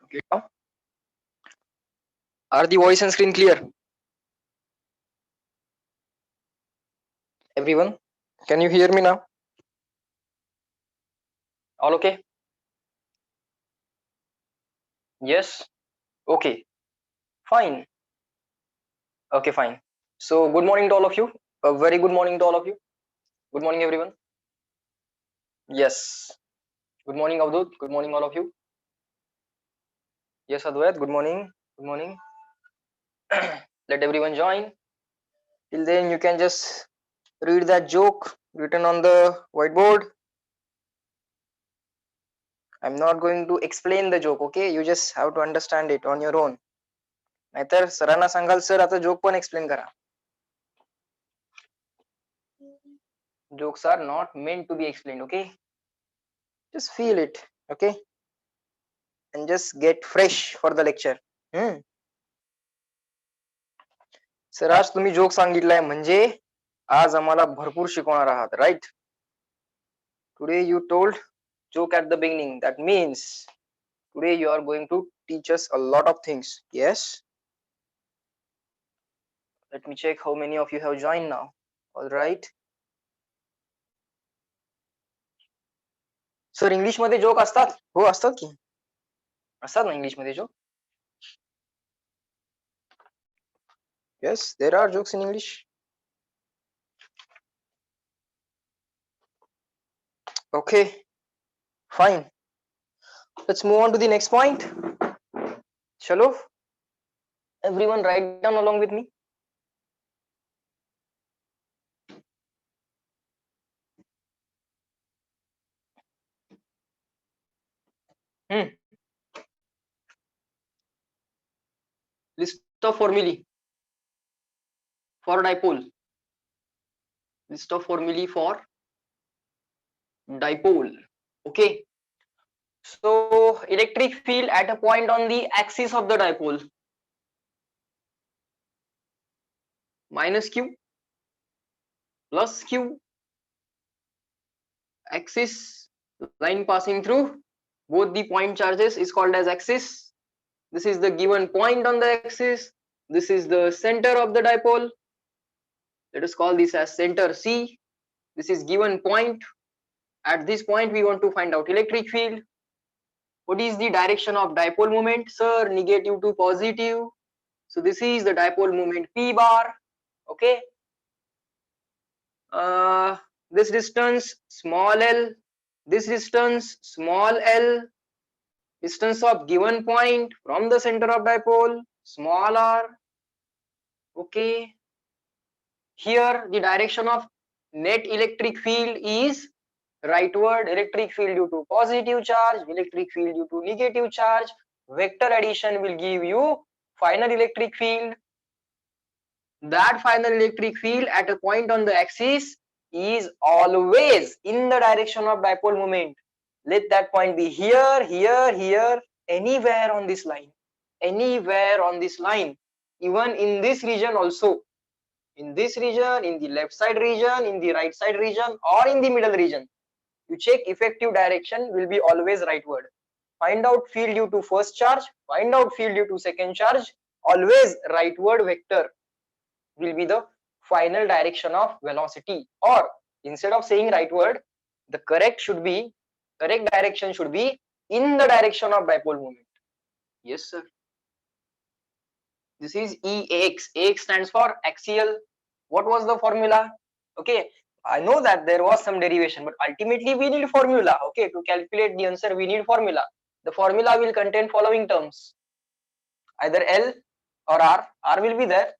Okay. Are the voice and screen clear? Everyone, can you hear me now? All okay? Yes. Okay. Fine. Okay, fine. So, good morning to all of you. A very good morning to all of you. Good morning, everyone. Yes. Good morning, Avdut. Good morning, all of you. Yes, Advait. Good morning. Good morning. Let everyone join. Till then, you can just read that joke written on the whiteboard. I'm not going to explain the joke, okay? You just have to understand it on your own. नाहीतर सरांना सांगाल sir आता joke पण explain करा. Jokes are not meant to be explained, okay? Just feel it, okay? And just get fresh for the lecture. Sir आज तुम्ही joke सांगितलाय म्हणजे आज आम्हाला भरपूर शिकवणार आहात, right? Today you told joke at the beginning. That means today you are going to teach us a lot of things. Yes? Let me check how many of you have joined now. All right. Sir English मध्ये joke असतात? हो असतात की. असतात ना English मध्ये joke? Yes, there are jokes in English. Okay, fine. Let's move on to the next point. Chalo, everyone write down along with me. List of formulae for dipole. List of formulae for dipole. Okay. So electric field at a point on the axis of the dipole. Minus Q plus Q. Axis line passing through both the point charges is called as axis. This is the given point on the axis. This is the center of the dipole. Let us call this as center C. This is given point. At this point we want to find out electric field. What is the direction of dipole moment? Sir, negative to positive. So this is the dipole moment P bar. Okay. This distance small l. This distance small l. Distance of given point from the center of dipole small r. Okay. Here the direction of net electric field is rightward. Electric field due to positive charge, electric field due to negative charge. Vector addition will give you final electric field. That final electric field at a point on the axis is always in the direction of dipole moment. Let that point be here, here, here, anywhere on this line. Anywhere on this line. Even in this region also. In this region, in the left side region, in the right side region, or in the middle region. You check effective direction will be always rightward. Find out field due to first charge, find out field due to second charge, always rightward vector will be the final direction of velocity. Or instead of saying rightward, the correct direction should be in the direction of dipole moment. Yes, sir. This is EAX. AX stands for axial. What was the formula? Okay, I know that there was some derivation, but ultimately we need formula. Okay, to calculate the answer, we need formula. The formula will contain following terms. Either L or R. R will be there.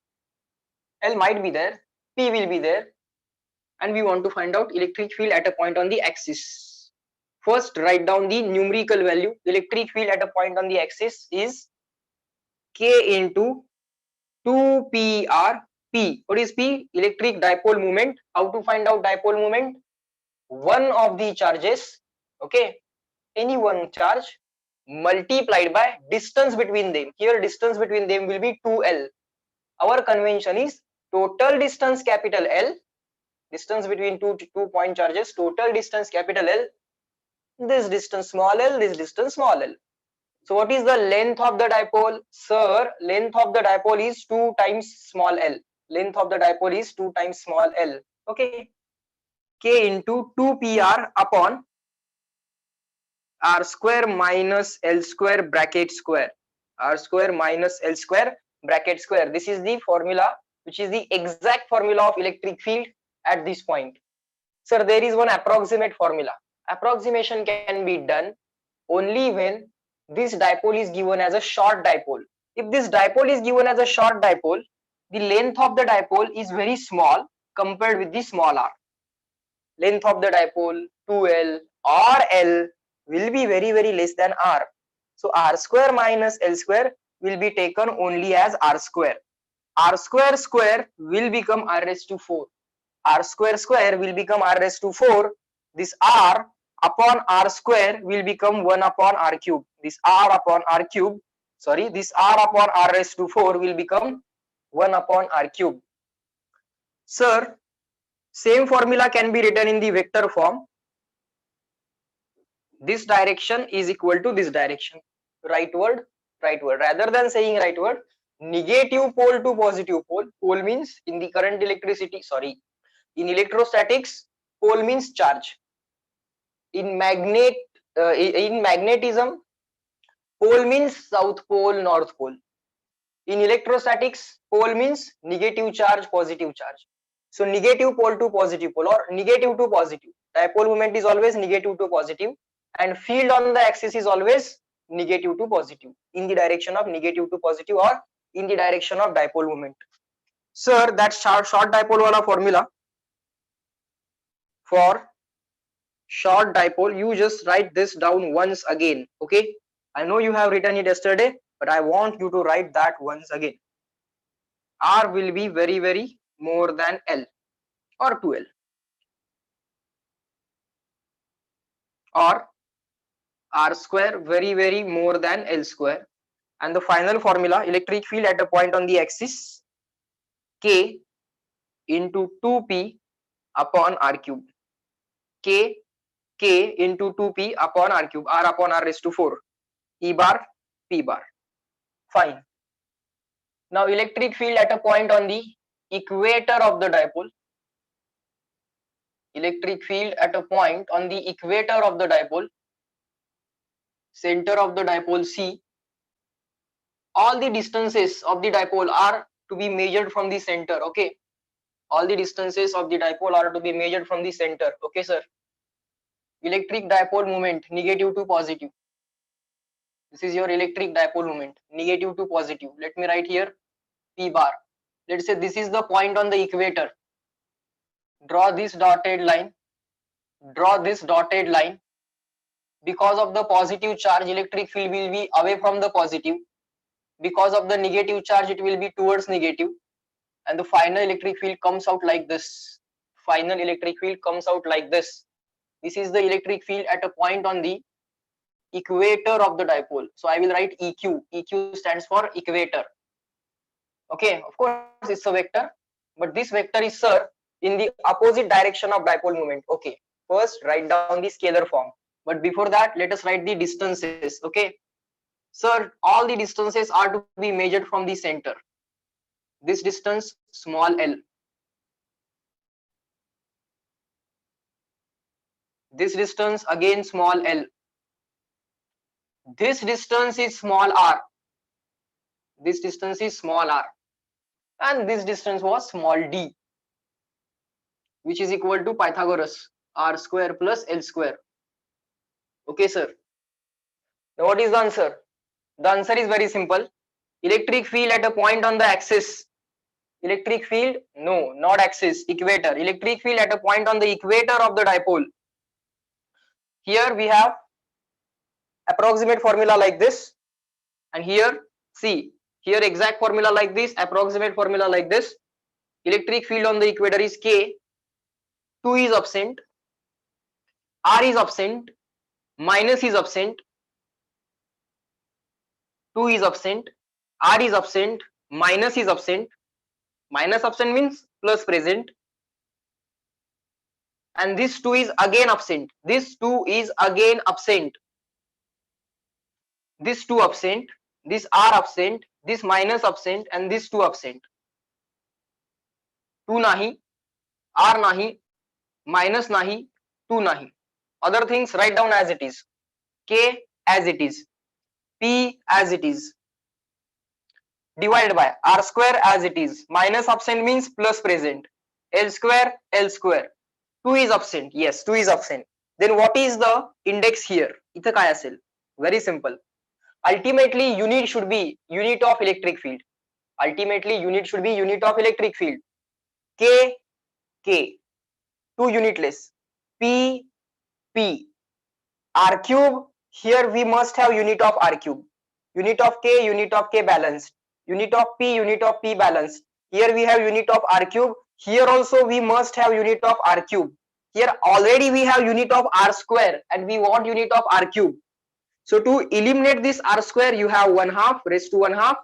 L might be there. P will be there. And we want to find out electric field at a point on the axis. First, write down the numerical value. Electric field at a point on the axis is K into 2PR P. What is P? Electric dipole moment. How to find out dipole moment? One of the charges, okay, any one charge multiplied by distance between them. Here distance between them will be 2L. Our convention is total distance capital L, distance between two point charges, total distance capital L, this distance small l, this distance small l. So what is the length of the dipole? Sir, length of the dipole is 2 times small l. Length of the dipole is 2 times small l. Okay. K into 2pr upon r square minus l square bracket square. R square minus l square bracket square. This is the formula, which is the exact formula of electric field at this point. Sir, there is one approximate formula. Approximation can be done only when this dipole is given as a short dipole. If this dipole is given as a short dipole, the length of the dipole is very small compared with the small r. Length of the dipole 2l or l will be very less than r. So r square minus l square will be taken only as r square. R square square will become r raised to 4. R square square will become r raised to 4. This r upon r square will become 1 upon r cube. This r upon r cube, sorry, this r upon r raised to 4 will become 1 upon r cube. Sir, same formula can be written in the vector form. This direction is equal to this direction. Rightward, rightward. Rather than saying rightward, negative pole to positive pole. Pole means in the current electricity, sorry, in electrostatics, pole means charge. In magnetism, pole means south pole, north pole. In electrostatics, pole means negative charge, positive charge. So negative pole to positive pole or negative to positive. Dipole moment is always negative to positive, and field on the axis is always negative to positive, in the direction of negative to positive or in the direction of dipole moment. Sir, that short dipole wala formula. For short dipole, you just write this down once again. Okay, I know you have written it yesterday, but I want you to write that once again. R will be very more than L or 2L, or R square very more than L square. And the final formula, electric field at a point on the axis, K into 2p upon r cube. K into 2p upon r cube, r upon r raised to 4, E bar P bar. Fine. Now electric field at a point on the equator of the dipole. Electric field at a point on the equator of the dipole, center of the dipole C. All the distances of the dipole are to be measured from the center. Okay, all the distances of the dipole are to be measured from the center. Okay, sir. Electric dipole moment, negative to positive. This is your electric dipole moment, negative to positive. Let me write here P bar. Let's say this is the point on the equator. Draw this dotted line. Draw this dotted line. Because of the positive charge, electric field will be away from the positive. Because of the negative charge, it will be towards negative. And the final electric field comes out like this. Final electric field comes out like this. This is the electric field at a point on the equator of the dipole. So I will write EQ. EQ stands for equator. Okay, of course it's a vector, but this vector is, sir, in the opposite direction of dipole moment. Okay, first write down the scalar form, but before that let us write the distances. Okay, sir, all the distances are to be measured from the center. This distance small l, this distance again small l, this distance is small r, this distance is small r, and this distance was small d, which is equal to Pythagoras, r square plus l square. Okay, sir. Now what is the answer? The answer is very simple. Electric field at a point on the axis. Electric field, no, not axis, equator. Electric field at a point on the equator of the dipole. Here we have approximate formula like this, and here, see, here exact formula like this, approximate formula like this. Electric field on the equator is K, 2 is absent, R is absent, minus is absent, 2 is absent, R is absent, minus is absent. Minus absent means plus present, and this 2 is again absent. This 2 is again absent. this 2 absent, this r absent, this minus absent and this 2 absent. 2 nahi, r nahi, minus nahi, 2 nahi. Other things write down as it is. K as it is, P as it is, divided by r square as it is. Minus absent means plus present. L square, L square. 2 is absent. Yes, 2 is absent. Then what is the index here? इथं काय असेल? Very simple. Ultimately, unit should be unit of electric field. Ultimately, unit should be unit of electric field. K, K. 2 unitless. P, P. R cube. Here we must have unit of R cube. Unit of K balanced. Unit of P balanced. Here we have unit of R cube. Here also we must have unit of R cube. Here already we have unit of R square and we want unit of R cube. So to eliminate this R square you have 1/2 raised to 1/2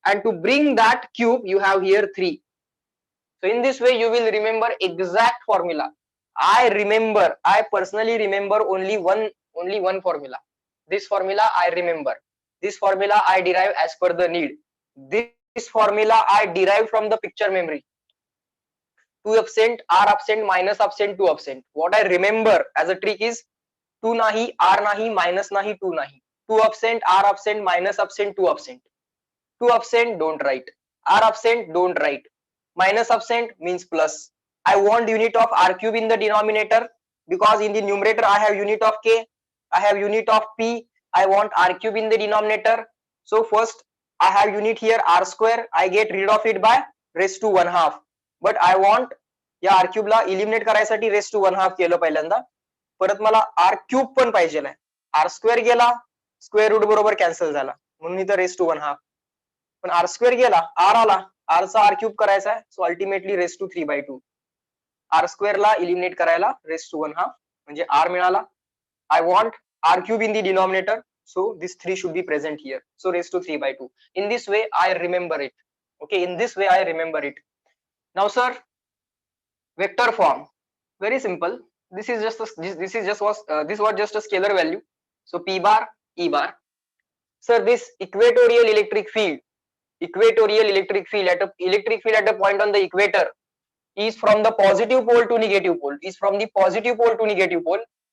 and to bring that cube you have here 3. So in this way you will remember exact formula. I personally remember only one formula. This formula I remember. This formula I derive as per the need. This formula I derive from the picture memory. 2 absent, r absent, minus absent, 2 absent. What I remember as a trick is 2 nahi, r nahi, minus nahi, 2 nahi. 2 absent, r absent, minus absent, 2 absent. 2 absent, don't write. R absent, don't write. Minus absent means plus. I want unit of r cube in the denominator because in the numerator I have unit of k, I have unit of p, I want r cube in the denominator. So first I have unit here r square, I get rid of it by raised to 1/2. But I want या r cube ला eliminate करायसाठी raised to 1/2 केलं पहिल्यांदा. परत मला r cube पण पाहिजे आहे. r square गेला, square root बरोबर कॅन्सल झाला म्हणून इथं raised to 1/2. पण r square गेला, r आला, r चा r cube करायचा आहे, so ultimately raised to 3/2. r square ला eliminate करायला raised to 1/2 म्हणजे r मिळाला. I want r cube in the denominator, so this 3 should be present here, so raised to 3/2. In this way I remember it. Okay, in this way I remember it. Now sir, vector form, very simple. This is just this was just a scalar value, so p bar, e bar. Sir, this equatorial electric field at a point on the equator is from the positive pole to negative pole,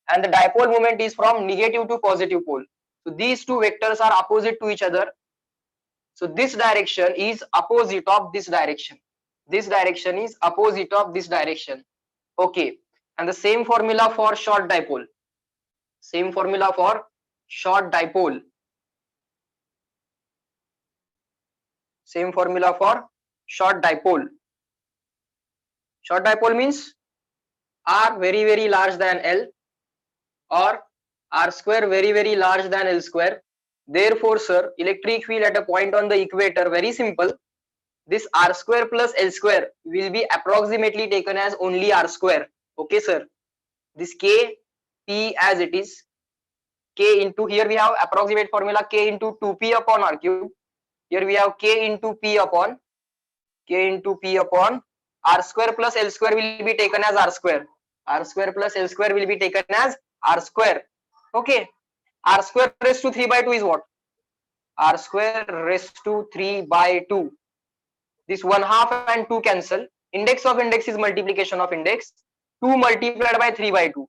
and the dipole moment is from negative to positive pole. So these two vectors are opposite to each other. So this direction is opposite of this direction. This direction is opposite of this direction. Okay, and the same formula for short dipole. Same formula for short dipole. Same formula for short dipole. Short dipole means r very large than L or r square very large than L square. Therefore sir, electric field at a point on the equator, very simple. This r square plus L square will be approximately taken as only r square. Okay sir, this k, p as it is, k into, here we have approximate formula k into 2p upon r cube. Here we have k into p upon r square plus L square will be taken as r square. R square plus L square will be taken as r square. Okay, r square raised to 3/2 is what? R square raised to 3/2. This 1/2 and 2 cancel. Index of index is multiplication of index. 2 multiplied by 3/2.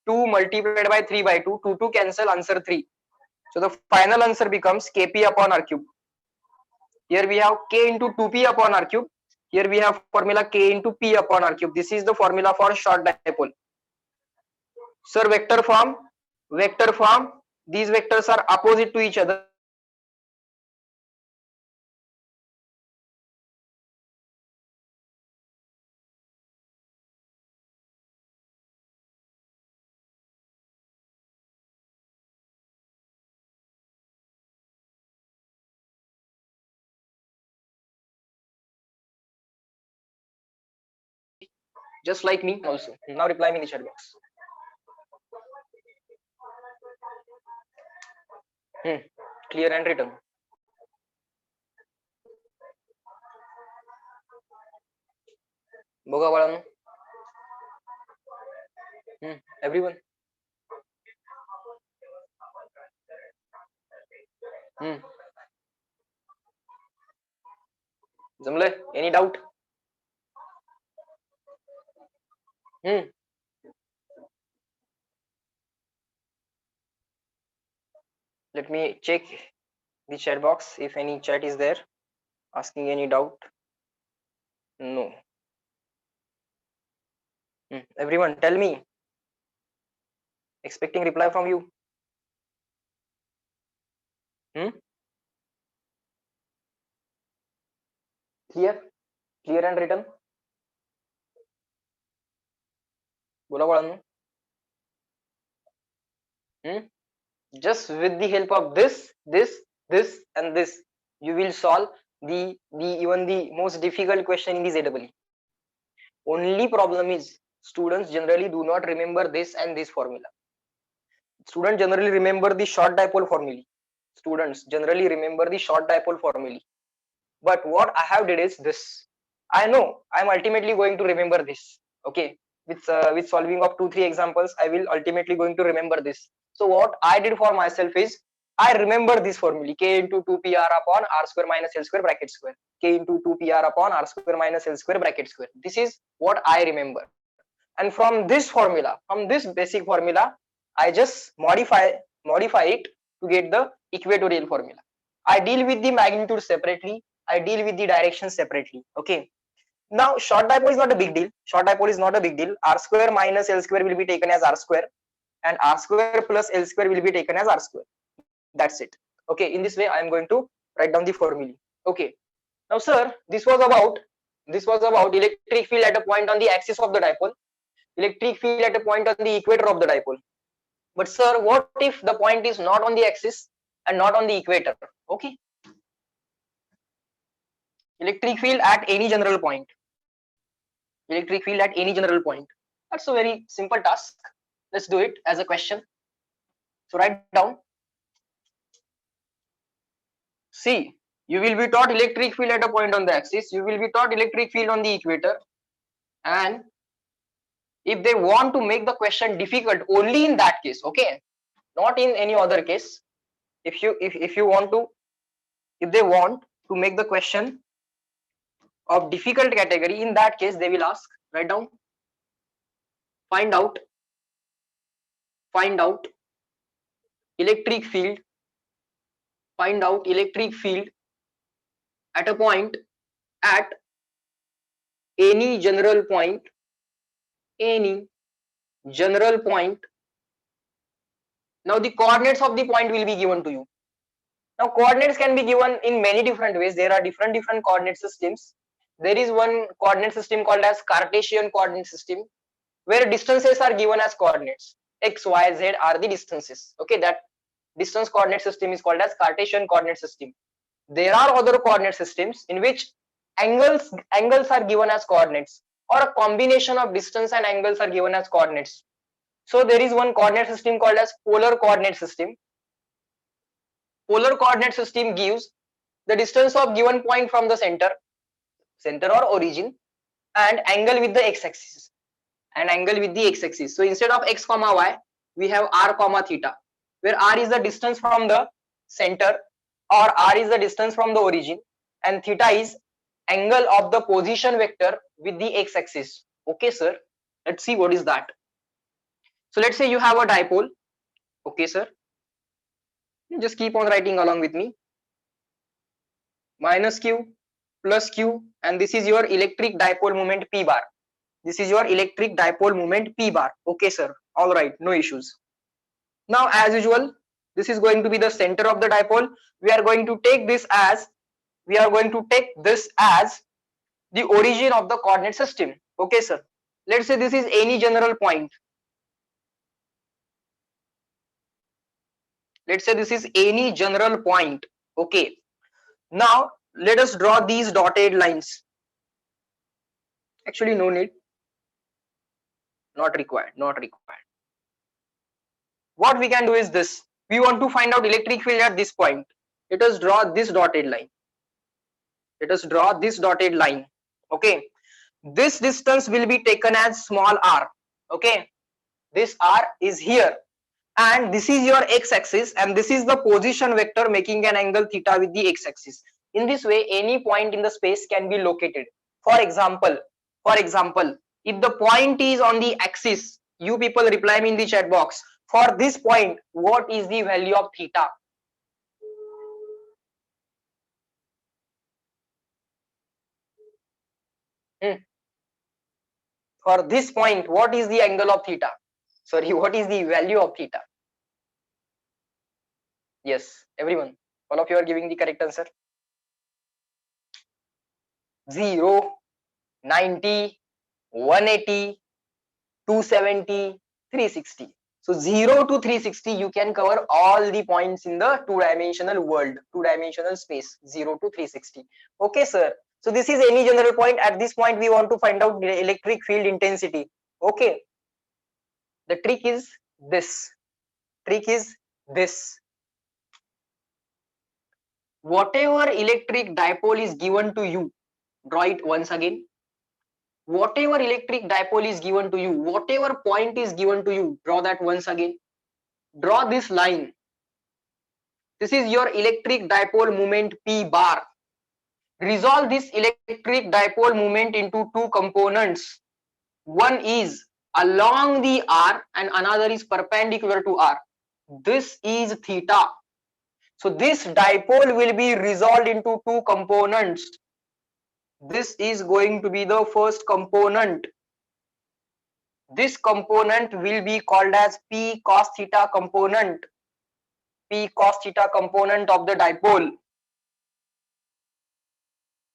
2 multiplied by 3/2. 2 cancel, answer 3. So the final answer becomes kp upon r cube. Here we have k into 2p upon r cube. Here we have formula k into p upon r cube. This is the formula for short dipole. Sir, vector form. These vectors are opposite to each other. Just like me also. Now reply me in the chat box. Clear and written. बघा बाळांनो. Everyone. जमलंय? Any doubt? Let me check the chat box if any chat is there asking any doubt. No. Everyone tell me. Expecting reply from you. Clear? Clear and written? बोला बाळांनो. Just with the help of this and this, you will solve the even the most difficult question in the JEE. Only problem is students generally do not remember this and this formula. Students generally remember the short dipole formula. Students generally remember the short dipole formula. But what I have did is this. I know I am ultimately going to remember this. Okay, with solving of 2-3 examples, I will ultimately going to remember this. So what I did for myself is I remember this formula: k into 2pr upon r square minus l square bracket square. K into 2pr upon r square minus l square bracket square. This is what I remember. And from this formula, from this basic formula, I just modify it to get the equatorial formula. I deal with the magnitude separately. I deal with the direction separately. Okay. Now short dipole is not a big deal. Short dipole is not a big deal. R square minus L square will be taken as R square, and R square plus L square will be taken as R square. That's it. Okay. In this way, I am going to write down the formula. Okay. Now, sir, this was about electric field at a point on the axis of the dipole. Electric field at a point on the equator of the dipole. But sir, what if the point is not on the axis and not on the equator? Okay. Electric field at any general point. Electric field at any general point. That's a very simple task. Let's do it as a question. So write down. See, you will be taught electric field at a point on the axis. You will be taught electric field on the equator. And if they want to make the question difficult, only in that case, okay, not in any other case. If they want to make the question of difficult category, in that case they will ask, write down, find out electric field, find out electric field at a point, at any general point, Now the coordinates of the point will be given to you. Now coordinates can be given in many different ways. There are different coordinate systems. There is one coordinate system called as Cartesian coordinate system, where distances are given as coordinates. X, Y, Z are the distances. Okay, that distance coordinate system is called as Cartesian coordinate system. There are other coordinate systems in which angles are given as coordinates, or a combination of distance and angles are given as coordinates. So there is one coordinate system called as polar coordinate system. Polar coordinate system gives the distance of given point from the center or origin, and angle with the x-axis. So instead of x comma y, we have r comma theta, where r is the distance from the center, or r is the distance from the origin, and theta is angle of the position vector with the x-axis. Okay, sir. Let's see what is that. So let's say you have a dipole. Okay, sir. Just keep on writing along with me. Minus q plus q, and this is your electric dipole moment p bar. This is your electric dipole moment p bar. Okay, sir. All right, no issues. Now, as usual, this is going to be the center of the dipole. We are going to take this as the origin of the coordinate system. Okay, sir. Let's say this is any general point. Let's say this is any general point. Okay. Now let us draw these dotted lines. Actually, no need. Not required. What we can do is this. We want to find out electric field at this point. Let us draw this dotted line. Okay. This distance will be taken as small r. Okay. This r is here. and this is your x-axis, and this is the position vector making an angle theta with the x-axis. In this way, any point in the space can be located. For example, if the point is on the axis, you people reply me in the chat box. For this point, what is the value of theta? For this point, what is the angle of theta? Sorry, what is the value of theta? Yes, everyone. All of you are giving the correct answer. 0, 90, 180, 270, 360. So 0 to 360, you can cover all the points in the two-dimensional world, two-dimensional space, 0 to 360. Okay, sir. So this is any general point. At this point, we want to find out the electric field intensity. Okay. The trick is this. Whatever electric dipole is given to you, draw it once again. Whatever electric dipole is given to you, whatever point is given to you, draw that once again. Draw this line. This is your electric dipole moment P bar. Resolve this electric dipole moment into two components. One is along the R and another is perpendicular to R. This is theta. So this dipole will be resolved into two components. This is going to be the first component. This component will be called as P cos theta component. P cos theta component of the dipole.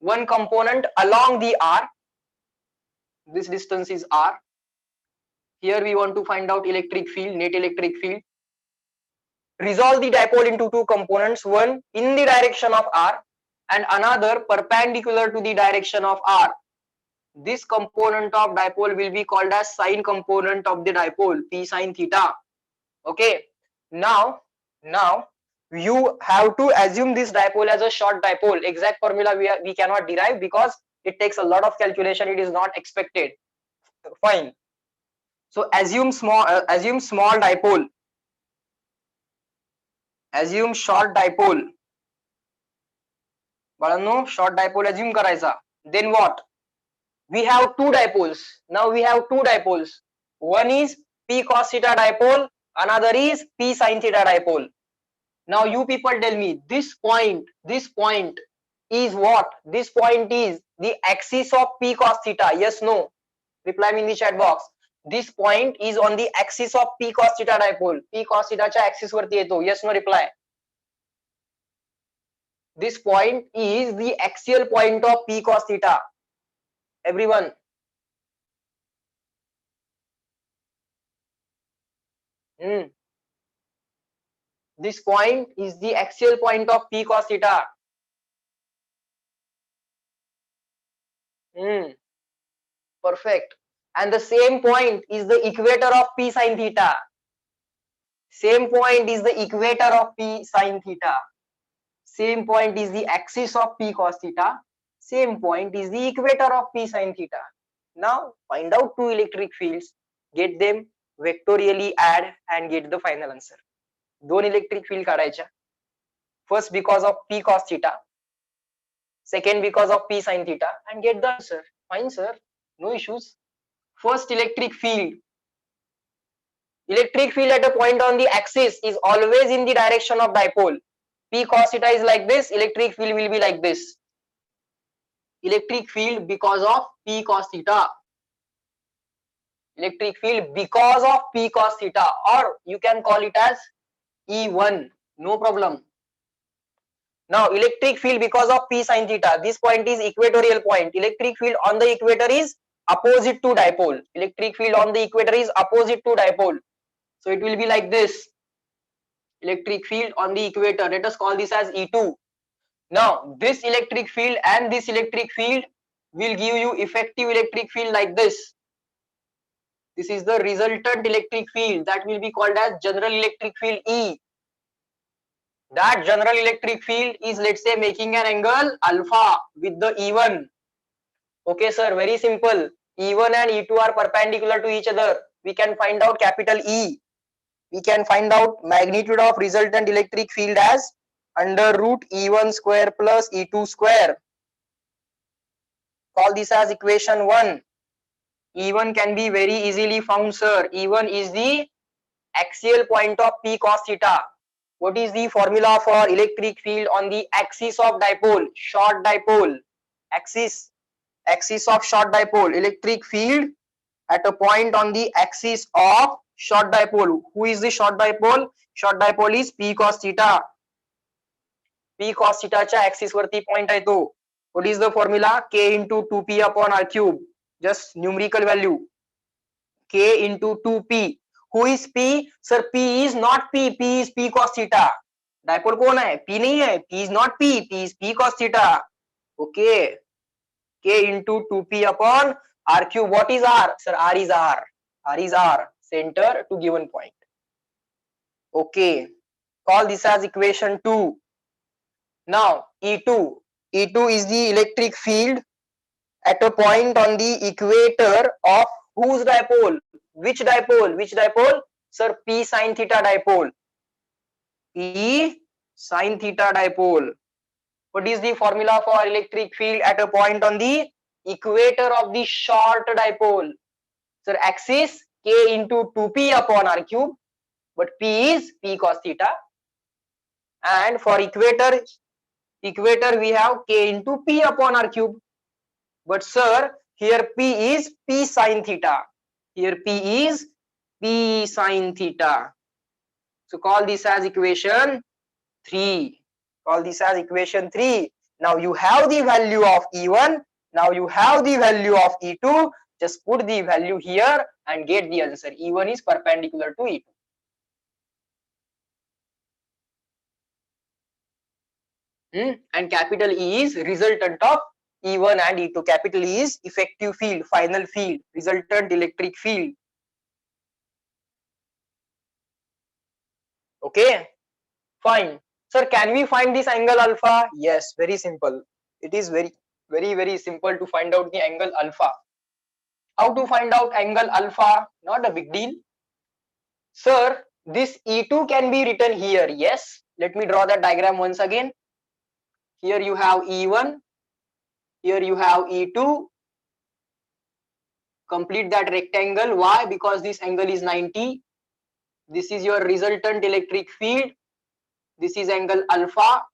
One component along the R. This distance is R. Here we want to find out electric field, net electric field. Resolve the dipole into two components, one in the direction of R and another perpendicular to the direction of R. This component of dipole will be called as sine component of the dipole, P sine theta. Okay. Now you have to assume this dipole as a short dipole. Exact formula we cannot derive because it takes a lot of calculation. It is not expected. Fine. So assume small dipole. Assume short dipole. बाळांनो, short dipole assume करायचा. Then what? We have two dipoles. Now we have two dipoles. One is P cos theta dipole, another is P sin theta dipole. Now you people tell me, this point is what? This point is the axis of P cos theta. Yes, no? Reply me in the chat box. This point is on the axis of P cos theta dipole. P cos theta च्या axis वरती येतो. Yes, no? Reply. This point is the axial point of P cos theta. Everyone. This point is the axial point of P cos theta. Perfect. And the same point is the equator of P sin theta. Same point is the equator of P sin theta. Same point is the axis of P cos theta. Same point is the equator of P sin theta. Now find out two electric fields, get them, vectorially add and get the final answer. दोन electric field काढायच्या. First because of P cos theta. Second because of P sin theta and get the answer. Fine, sir. No issues. First electric field. Electric field at a point on the axis is always in the direction of dipole. P cos theta is like this, electric field will be like this. Electric field because of P cos theta. Electric field because of P cos theta, or you can call it as E1, no problem. Now electric field because of P sin theta, this point is equatorial point. Electric field on the equator is opposite to dipole. Electric field on the equator is opposite to dipole. So it will be like this. Electric field on the equator, let us call this as E2. Now this electric field and this electric field will give you effective electric field like this. This is the resultant electric field that will be called as general electric field E. That general electric field is, let's say, making an angle alpha with the E1. Okay, sir, very simple. E1 and E2 are perpendicular to each other. We can find out capital E. we can find out magnitude of resultant electric field as under root E1 square plus E2 square. Call this as equation 1. E1 can be very easily found, sir. E1 is the axial point of P cos theta. What is the formula for electric field on the axis of dipole? Short dipole. Axis of short dipole. Electric field at a point on the axis of short dipole. Who is the short dipole? Short dipole is P cos theta. P cos theta च्या axis वरती point आहे तो. What is the formula? K into 2P upon R cube. Just numerical value. K into 2P. Who is P? Sir, P is not P. P is P cos theta. Dipole कौन है? P नहीं है. P is not P. P is P cos theta. Okay. K into 2P upon R cube. What is R? Sir, R is R. R is R. Center to given point. Okay. Call this as equation 2. Now, E2. E2 is the electric field at a point on the equator of whose dipole? Which dipole? Which dipole? Sir, P sin theta dipole. P sin theta dipole. What is the formula for electric field at a point on the equator of the short dipole? Sir, axis K into 2P upon R cube, but P is P cos theta. And for equator we have K into P upon R cube. But sir, here P is P sin theta. Here P is P sin theta. So call this as equation 3. Call this as equation 3. Now you have the value of E1. Now you have the value of E2. Just put the value here and get the answer. E1 is perpendicular to E2. And capital E is resultant of E1 and E2. Capital E is effective field, final field, resultant electric field. Okay, fine. Sir, can we find this angle alpha? Yes, very simple. It is very simple to find out the angle alpha. How to find out angle alpha? Not a big deal. Sir, this E2 can be written here. Yes, let me draw that diagram once again. Here you have E1. Here you have E2. Complete that rectangle. Why? Because this angle is 90. This is your resultant electric field. This is angle alpha.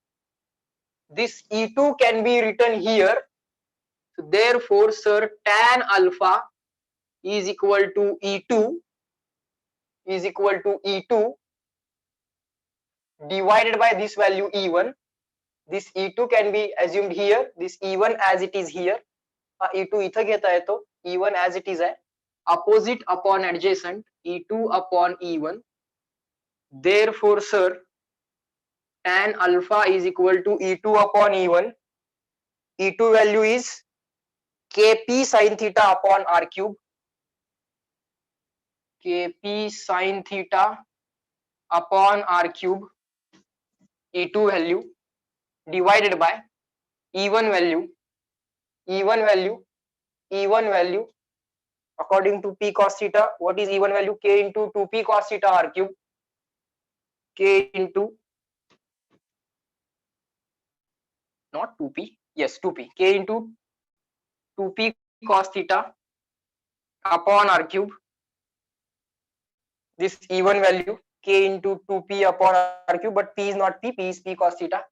This E2 can be written here. So therefore, sir, tan alpha is equal to E2 divided by this value E1. This E2 can be assumed here. This E1 as it is here. E2 इथं घेता येतो. E1 as it is है. Opposite upon adjacent. E2 upon E1. Therefore, sir, tan alpha is equal to E2 upon E1. E2 value is Kp sin theta upon R cube. Kp sin theta upon R cube. E2 value divided by E1 value according to P cos theta. What is E1 value? K into 2P cos theta R cube. K into, not 2P, yes, 2P. K into 2P cos theta upon R cube. This E1 value K into 2P upon R cube, but P is not P is P cos theta.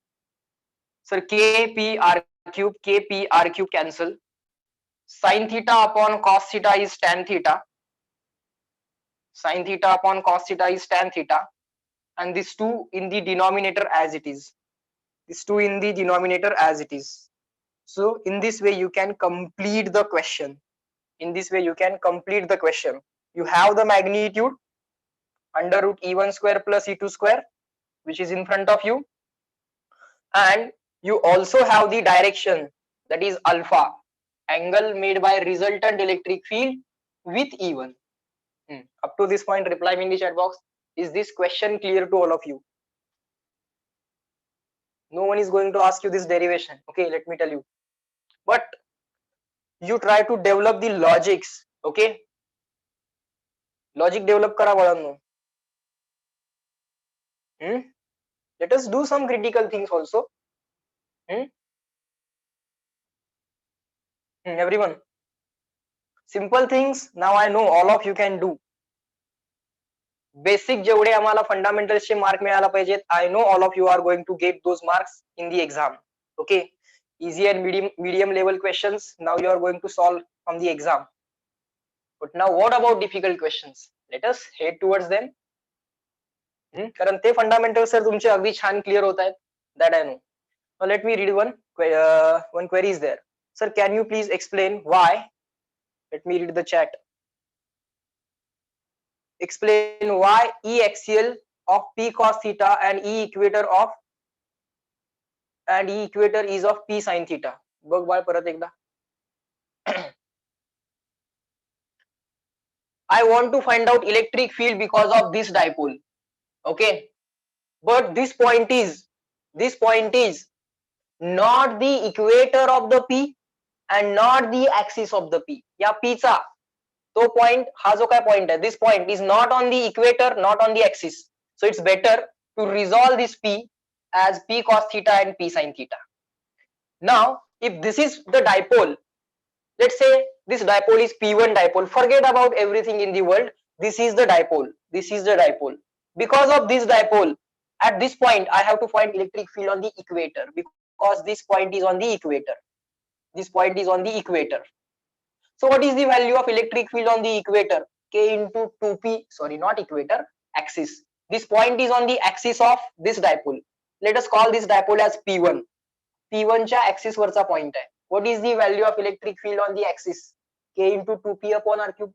Sir, Kp R cube cancel. Sin theta upon cos theta is tan theta. Sin theta upon cos theta is tan theta. And this 2 in the denominator as it is. This 2 in the denominator as it is. So in this way you can complete the question. You have the magnitude under root E1 square plus E2 square, which is in front of you. And you also have the direction, that is alpha, angle made by resultant electric field with E1. Up to this point, reply me in the chat box. Is this question clear to all of you? No one is going to ask you this derivation. Okay, let me tell you. But you try to develop the logics. Okay, logic develop करा बाळांनो. Hmm? Let us do some critical things also. Hmm? Everyone, simple things now I know all of you can do. Basic जेवढे आम्हाला फंडामेंटल्सचे mark मिळायला पाहिजेत, I know all of you are going to get those marks in the exam. Okay, easy and medium level questions now you are going to solve from the exam. But now what about difficult questions? Let us head towards them. कारण ते fundamental sir तुमचे अगदी छान clear होत आहेत, that I know. Now let me read one query is there. Sir, can you please explain why? Let me read the chat. Explain why E axial of P cos theta and E equator is of P sin theta. बघ बाळ परत एकदा. I want to find out electric field because of this dipole. Okay, but this point is not the equator of the P and not the axis of the P. या P चा तो point, हा जो काय point आहे, this point is not on the equator, not on the axis. So it's better to resolve this P as P cos theta and P sin theta. Now if this is the dipole, let's say this dipole is P1 dipole, forget about everything in the world, this is the dipole, because of this dipole at this point I have to find electric field on the equator, because this point is on the equator, so what is the value of electric field on the equator? K into 2p, sorry, not equator, axis. This point is on the axis of this dipole. Let us call this dipole as P1. P1 च्या axis वरचा point आहे. What is the value of electric field on the axis? K into 2p upon r cube.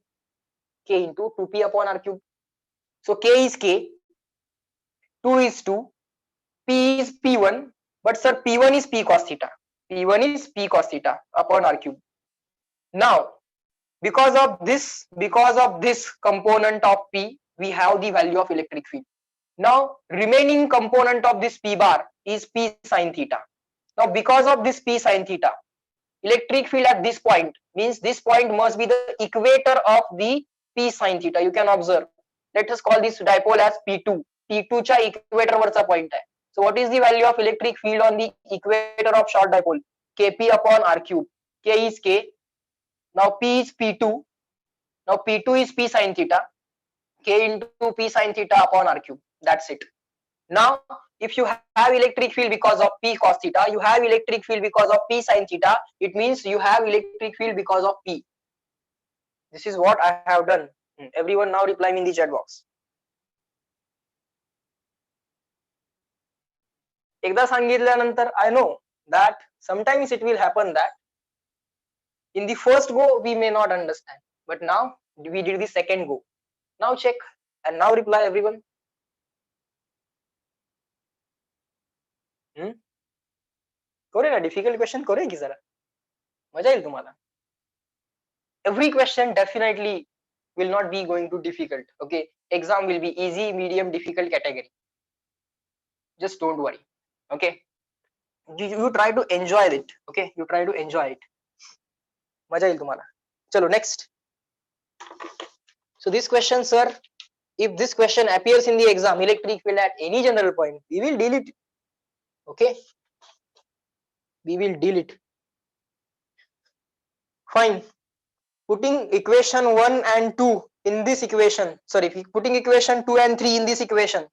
K into 2p upon r cube. So K is K, 2 is 2, P is P1, but sir P1 is P cos theta. P1 is P cos theta upon r cube. Now because of this component of P, we have the value of electric field. Now remaining component of this P bar is P sin theta. Now because of this P sin theta, electric field at this point means this point must be the equator of the P sin theta. You can observe. Let us call this dipole as P2. P2 च्या equator वरचा point आहे. So what is the value of electric field on the equator of short dipole? Kp upon r cube. K is K. Now P is P2. Now P2 is P sin theta. K into P sin theta upon r cube. That's it. Now if you have electric field because of P cos theta, you have electric field because of P sin theta, it means you have electric field because of P. This is what I have done. Everyone now reply me in the chat box. एकदा सांगितल्यानंतर I know that sometimes it will happen that in the first go we may not understand, but now we did the second go. Now check and now reply everyone. करूया ना difficult question, करूया की जरा मजा येईल तुम्हाला. Every question definitely will not be going to difficult. Okay, exam will be easy, medium, difficult category. Just don't worry. Okay, you try to enjoy it. Okay, you try to enjoy it. मजा येईल तुम्हाला. चलो next. So this question, sir, if this question appears in the exam, electric field at any general point, we will deal it. Okay, we will deal it. Fine. Putting equation 1 and 2 in this equation, sorry, putting equation 2 and 3 in this equation,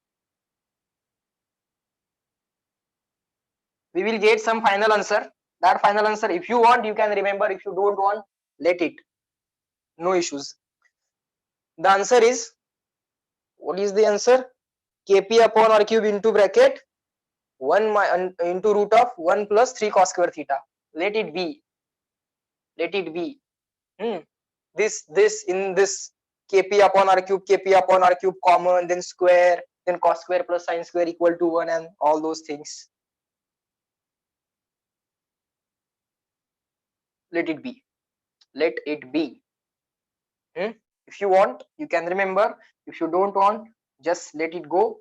we will get some final answer. That final answer, if you want, you can remember. If you don't want, let it. No issues. The answer is, what is the answer? Kp upon r cube into bracket 1 into root of 1 plus 3 cos square theta. Let it be. Let it be. This in this Kp upon r cube common, then square, then cos square plus sin square equal to 1, and all those things. Let it be. Let it be. If you want, you can remember. If you don't want, just let it go.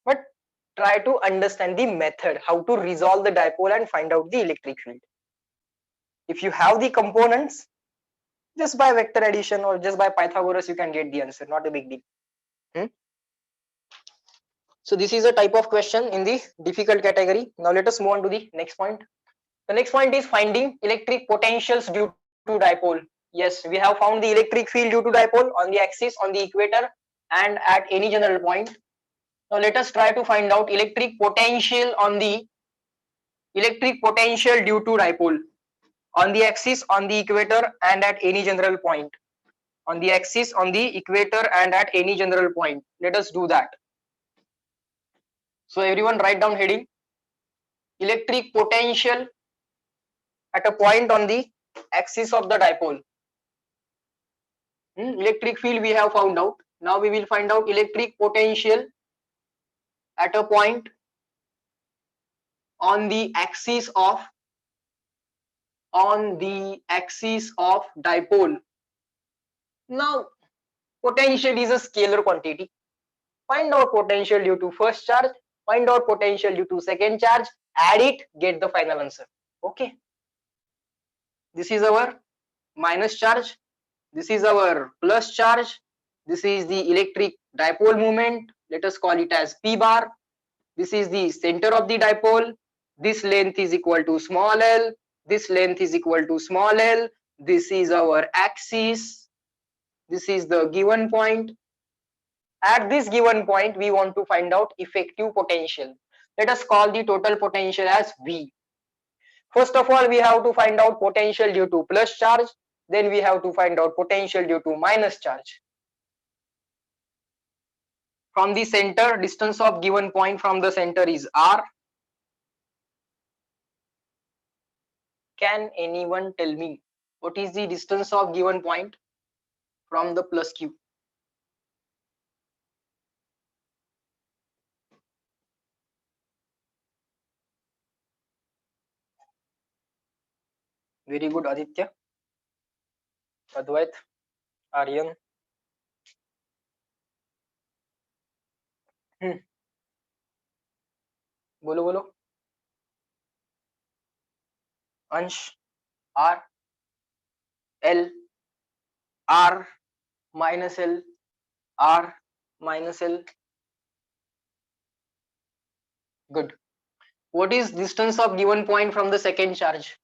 But try to understand the method, how to resolve the dipole and find out the electric field. If you have the components, just by vector addition or just by Pythagoras, you can get the answer. Not a big deal. So this is a type of question in the difficult category. Now let us move on to the next point. The next point is finding electric potentials due to dipole. Yes, we have found the electric field due to dipole on the axis, on the equator, and at any general point. Now let us try to find out electric potential due to dipole on the axis, on the equator, and at any general point. On the axis, on the equator, and at any general point. Let us do that. So everyone write down heading electric potential at a point on the axis of the dipole. Electric field we have found out. Now we will find out electric potential at a point on the axis of dipole. Now potential is a scalar quantity. Find out potential due to first charge, find out potential due to second charge, add it, get the final answer. Okay, this is our minus charge, this is our plus charge, this is the electric dipole moment, let us call it as P bar. This is the center of the dipole, this length is equal to small l, this length is equal to small l, this is our axis, this is the given point. At this given point we want to find out effective potential. Let us call the total potential as V. First of all, we have to find out potential due to plus charge, then we have to find out potential due to minus charge. From the center, distance of given point from the center is R. Can anyone tell me what is the distance of given point from the plus Q? Very good, Aditya, Advait, Aryan. बोलो बोलो. अंश, R, L, R minus L, R minus L. Good. What is distance of given point from the second charge?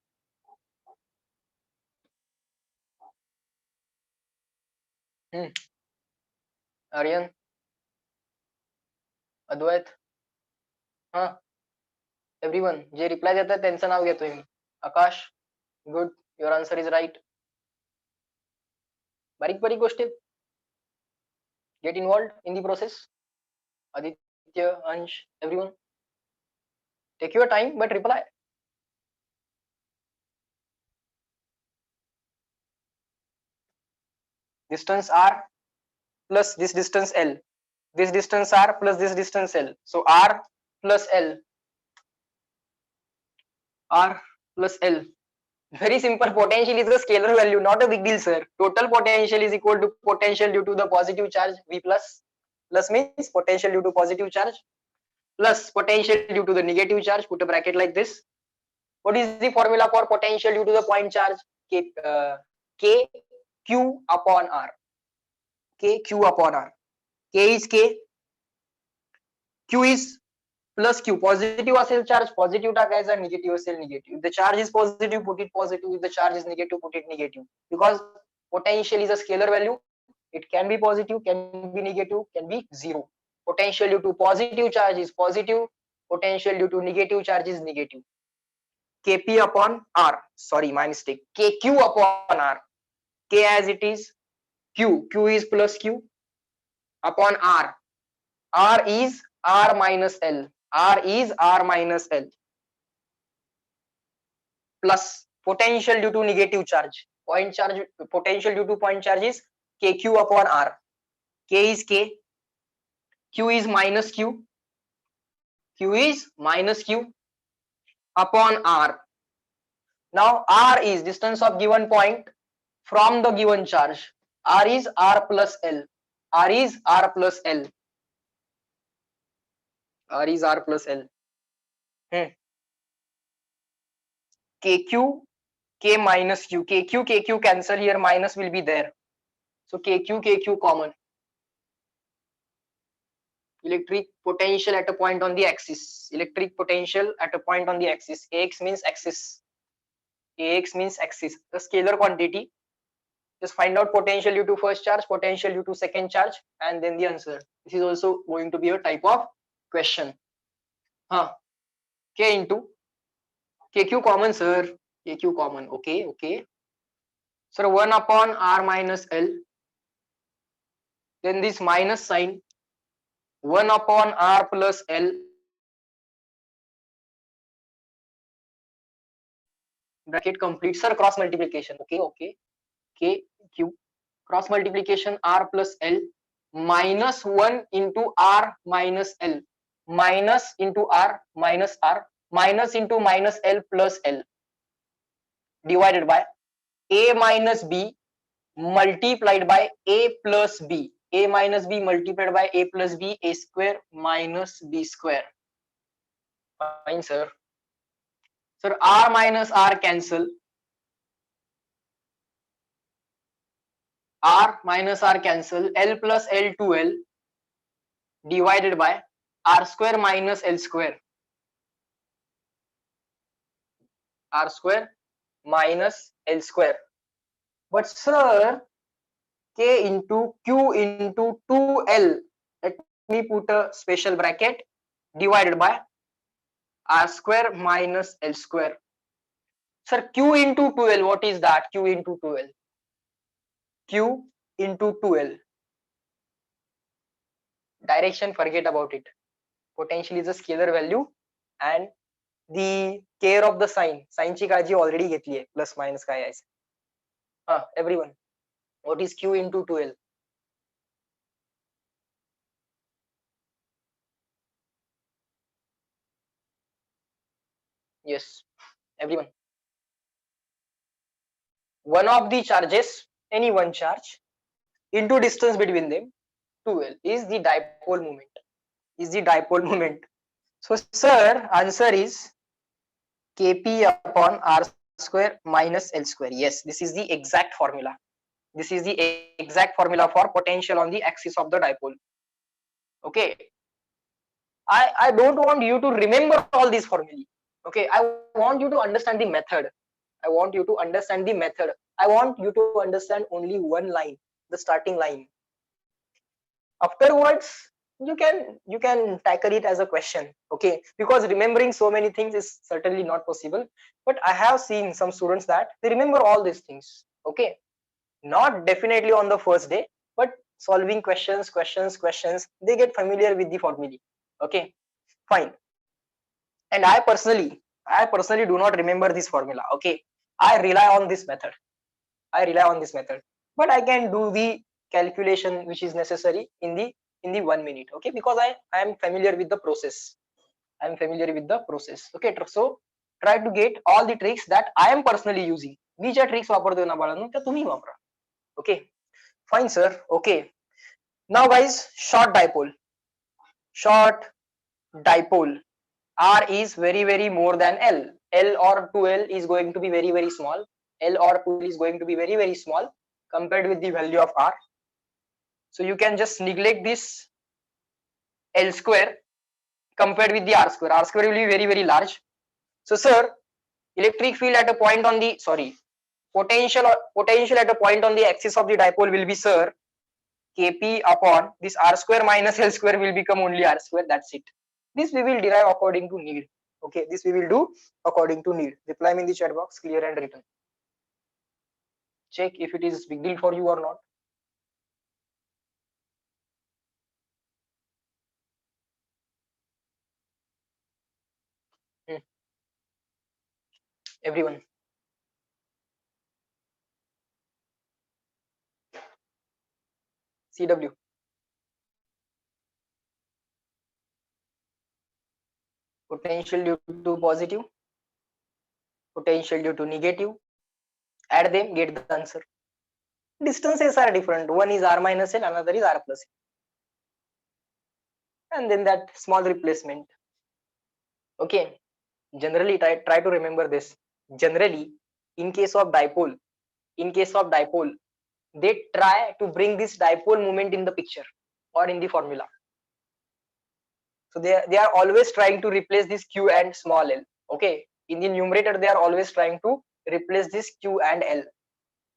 Aryan, Advait, हाँ everyone जे reply देता है त्यांचं नाव घेतोय मी. आकाश, good, your answer is right. बारीक बारीक गोष्टी, get involved in the process. Aditya, Ansh, everyone, take your time but reply. Distance R plus this distance L, this distance R plus this distance L, so R plus L, R plus L. Very simple. Potential is a scalar value, not a big deal, sir. Total potential is equal to potential due to the positive charge V plus. Plus means potential due to positive charge plus potential due to the negative charge. Put a bracket like this. What is the formula for potential due to the point charge? K Q upon R. K Q upon R. K is K. Q is plus Q. Positive असेल charge positive टाकायचा, negative असेल negative. If the charge is positive, put it positive. If the charge is negative, put it negative. Because potential is a scalar value. It can be positive, can be negative, can be zero. Potential due to positive charge is positive. Potential due to negative charge is negative. Kp upon R. Sorry, my mistake. Kq upon R. K as it is. Q. Q is plus Q upon R. R is R minus L. R is R minus L plus potential due to negative charge. Point charge, potential due to point charge is KQ upon R. K is K. Q is minus Q. Q is minus Q upon R. Now R is distance of given point from the given charge. R is R plus L. R is R plus L. R is R plus L. KQ, K minus Q. KQ, KQ cancel, here minus will be there. So KQ, KQ common. electric potential at a point on the axis. Electric potential at a point on the axis. Ax means axis. Ax means axis. The scalar quantity. Just find out potential due to first charge, potential due to second charge, and then the answer. This is also going to be a type of question. K into KQ common, sir. KQ common. Okay, okay. Sir, 1 upon R minus L. Then this minus sign. 1 upon R plus L. Bracket complete. Sir, cross multiplication. Okay, okay. K, Q. Cross multiplication R plus L minus 1 into R minus L. Minus into R minus R. Minus into minus L plus L. Divided by A minus B multiplied by A plus B. A minus B multiplied by A plus B, A square minus B square. Fine, sir. Sir, R minus R cancel. R minus R cancel. L plus L to L divided by R square minus L square. R square minus L square. But sir, K into Q into 2L. Let me put a special bracket divided by R square minus L square. Sir, Q into 2L, what is that? Q into 2L. Q into 2L. Direction, forget about it. Potential is a scalar value and the care of the sign. Sign ची काळजी already घेतली आहे. Plus minus काय आहे? Everyone. What is Q into 2L? Yes, everyone. One of the charges, any one charge, into distance between them, 2L, is the dipole moment. Is the dipole moment. So, sir, answer is Kp upon R square minus L square. Yes, this is the exact formula. This is the exact formula for potential on the axis of the dipole. Okay. I don't want you to remember all these formulae. Okay, I want you to understand the method. I want you to understand the method. I want you to understand only one line, the starting line. Afterwards, you can tackle it as a question. Okay, because remembering so many things is certainly not possible. But I have seen some students that they remember all these things. Okay, not definitely on the first day, but solving questions, they get familiar with the formulae. Okay, fine. And I personally do not remember this formula. Okay, I rely on this method. But I can do the calculation which is necessary in the 1 minute. Okay, because I am familiar with the process. Okay, so try to get all the tricks that I am personally using. मी ज्या tricks वापरतोय ना बाळांनो त्या तुम्ही वापरा. Okay, fine, sir. Okay, now guys, short dipole. R is very more than L. L or 2L is going to be very small. L or 2L is going to be very small compared with the value of R. So you can just neglect this L square compared with the R square. R square will be very large. So sir, electric field at a point on the potential at a point on the axis of the dipole will be, sir, Kp upon this R square minus L square will become only R square. That's it. This we will derive according to need. Okay, this we will do according to need. Reply me in the chat box, clear and written. Check if it is big deal for you or not. Everyone. CW. Potential due to positive, potential due to negative. Add them, get the answer. Distances are different. One is R minus L, another is R plus L. And then that small replacement. Okay. Generally, try to remember this. Generally, in case of dipole, they try to bring this dipole moment in the picture or in the formula. So they are always trying to replace this q and small l. Okay, in the numerator they are always trying to replace this q and l.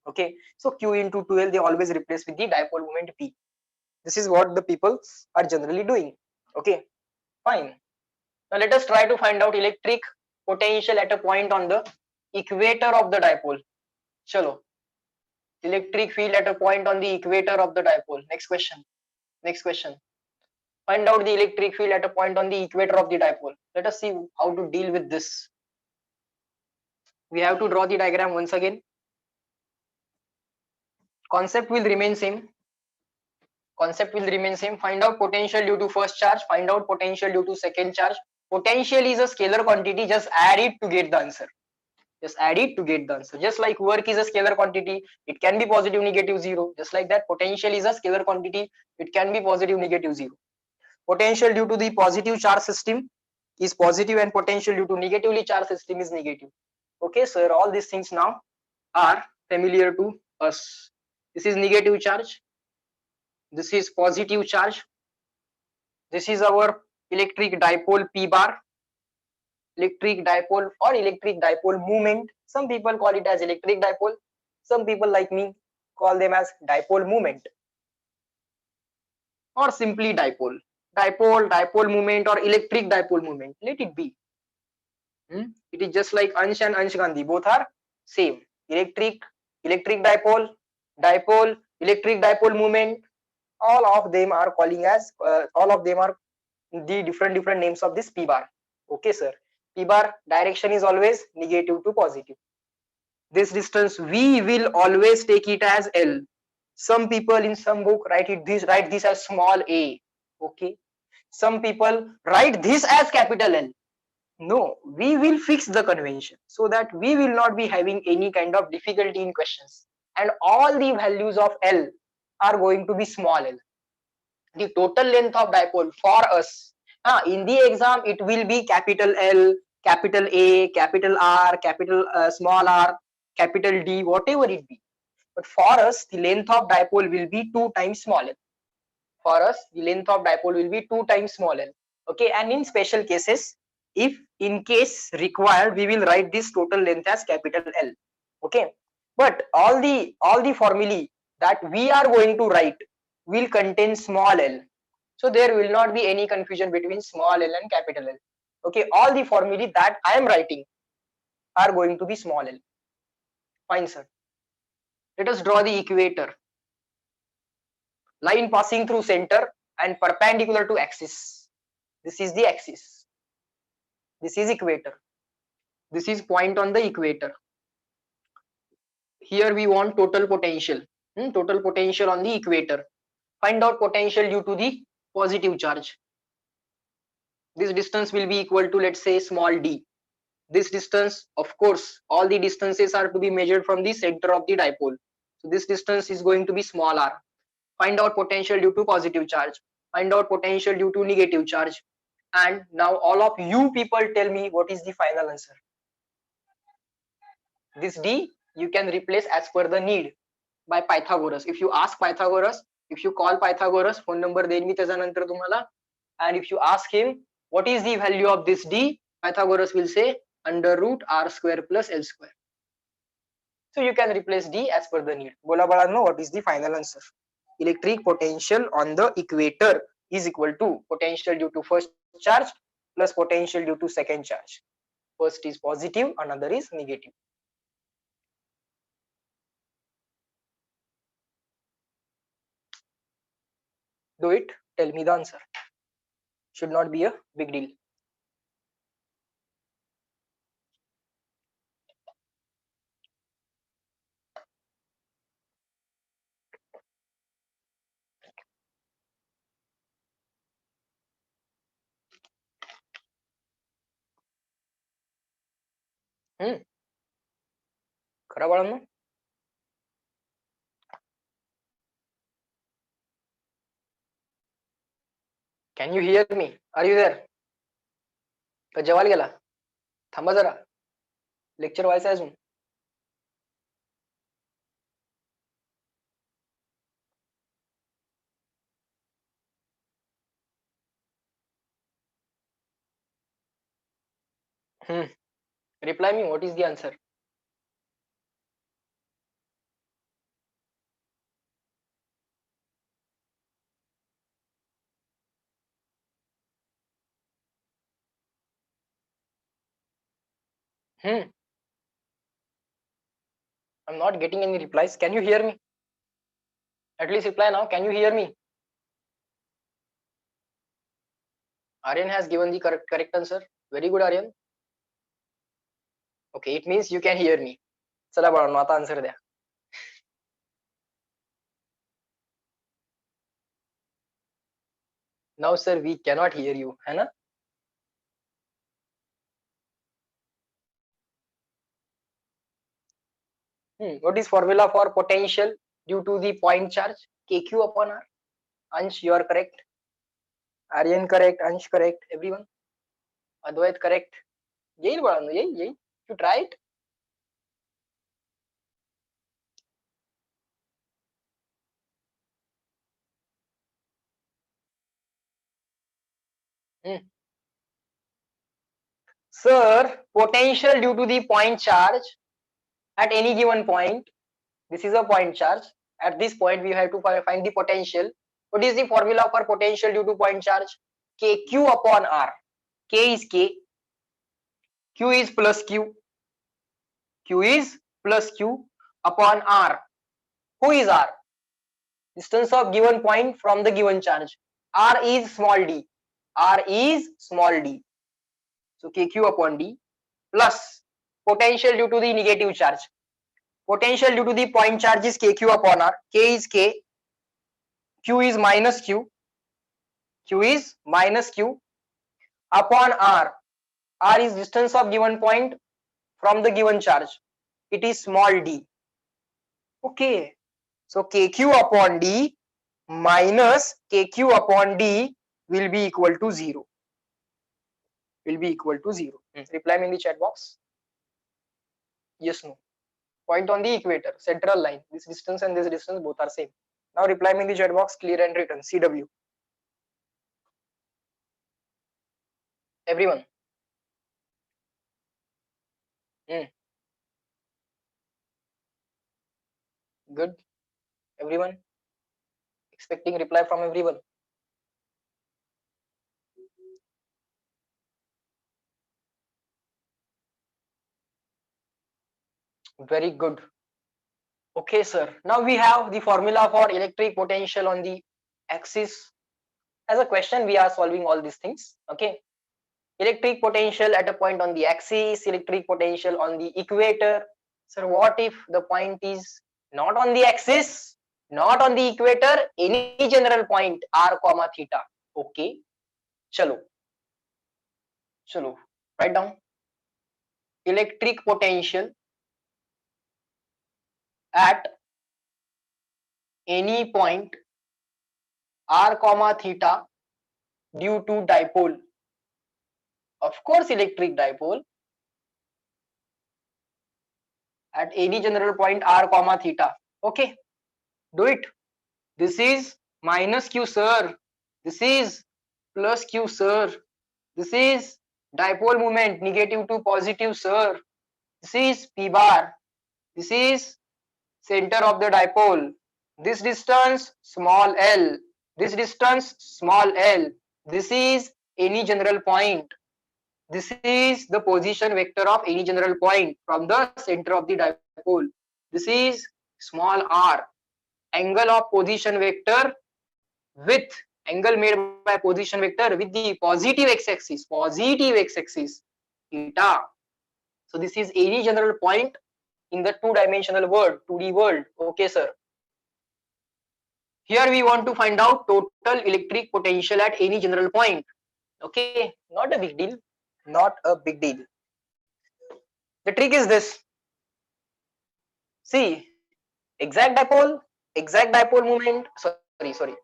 Okay, so q into 2l they always replace with the dipole moment p. This is what the people are generally doing. Okay, fine. Now let us try to find out electric potential at a point on the equator of the dipole. Chalo. Electric field at a point on the equator of the dipole. Next question. Next question. Find out the electric field at a point on the equator of the dipole. Let us see how to deal with this. We have to draw the diagram once again. Concept will remain same. Concept will remain same. Find out potential due to first charge. Find out potential due to second charge. Potential is a scalar quantity. Just add it to get the answer. Just add it to get the answer. Just like work is a scalar quantity, it can be positive, negative, zero. Just like that, potential is a scalar quantity, it can be positive, negative, zero. Potential due to the positive charge system is positive and potential due to negatively charged system is negative. Okay, sir, all these things now are familiar to us. This is negative charge. This is positive charge. This is our electric dipole P bar. Electric dipole or electric dipole moment. Some people call it as electric dipole. Some people like me call them as dipole moment or simply dipole. Dipole moment or electric dipole moment. Let it be. It is just like Ansh and Ansh Gandhi. Both are same. Electric dipole, electric dipole moment. All of them are calling as all of them are the different names of this P bar. Okay, sir. P bar direction is always negative to positive. This distance we will always take it as L. Some people in some book write this as small a. Okay. Some people write this as capital L. No, we will fix the convention so that we will not be having any kind of difficulty in questions. And all the values of L are going to be small l. The total length of dipole for us in the exam it will be capital L, capital A, capital R, capital small r, capital D, whatever it be. But for us the length of dipole will be 2 times small l. For us the length of dipole will be 2 times small l. Okay, and in special cases, if in case required, we will write this total length as capital L. Okay, but all the formulae that we are going to write will contain small l. So there will not be any confusion between small l and capital L. Okay, all the formulae that I am writing are going to be small l. Fine, sir. Let us draw the equator. Line passing through center and perpendicular to axis. This is the axis. This is equator. This is point on the equator. Here we want total potential. Total potential on the equator. Find out potential due to the positive charge. This distance will be equal to, let's say, small d. This distance, of course, all the distances are to be measured from the center of the dipole. So this distance is going to be small r. Find out potential due to positive charge. Find out potential due to negative charge. And now all of you people tell me what is the final answer. This d you can replace as per the need by Pythagoras. If you ask Pythagoras, if you call Pythagoras, phone number देईन मी त्याच्यानंतर तुम्हाला, and if you ask him what is the value of this d, Pythagoras will say under root r square plus l square. So you can replace d as per the need. बोला बाळांनो, what is the final answer? Electric potential on the equator is equal to potential due to first charge plus potential due to second charge. First is positive, another is negative. Do it, tell me the answer. Should not be a big deal. खरा बाळांनो. Can you hear me? Are you there? का जेवायला गेला? थांबा जरा, lecture व्हायचं अजून. Reply me, what is the answer? I'm not getting any replies. Can you hear me? At least reply now. Can you hear me? Aryan has given the correct answer. Very good, Aryan. Okay, it means you can hear me. चला बाळांनो, आता answer द्या. Now sir, we cannot hear you, है ना? What is formula for potential due to the point charge? KQ upon R. Ansh, you are correct. Aryan correct. Ansh correct. Everyone. Advait correct. येईल बाळांनो, येईल. You try it. Sir, potential due to the point charge at any given point. This is a point charge. At this point, we have to find the potential. What is the formula for potential due to point charge? KQ upon R. K is K. Q is plus Q. Q is plus Q upon R. Who is R? Distance of given point from the given charge. R is small d. R is small d. So KQ upon D plus potential due to the negative charge. Potential due to the point charge is KQ upon R. K is K. Q is minus Q. Q is minus Q upon R. R is distance of given point from the given charge. It is small d. Okay. So KQ upon D minus KQ upon D will be equal to 0. Will be equal to 0. Reply me in the chat box. Yes, no. Point on the equator, central line. This distance and this distance both are same. Now reply me in the chat box, clear and written. CW. Everyone. Good. Everyone. Expecting reply from everyone. Very good. Okay, sir. Now we have the formula for electric potential on the axis. As a question, we are solving all these things. Okay. Electric potential at a point on the axis, electric potential on the equator. Sir, what if the point is not on the axis, not on the equator, any general point r comma theta? Okay. Chalo. Write down. Electric potential at any point r comma theta due to dipole. Of course, electric dipole at any general point r comma theta. Okay, do it. This is minus q, sir. This is plus q, sir. This is dipole moment, negative to positive, sir. This is p bar. This is center of the dipole. This distance small l. This distance small l. This is any general point. This is the position vector of any general point from the center of the dipole. This is small r. Angle of position vector with angle made by position vector with the positive x-axis. Positive x-axis theta. So this is any general point in the two-dimensional world, 2D world. Okay, sir. Here we want to find out total electric potential at any general point. Okay, not a big deal. Not a big deal. The trick is this. See, exact dipole moment, sorry.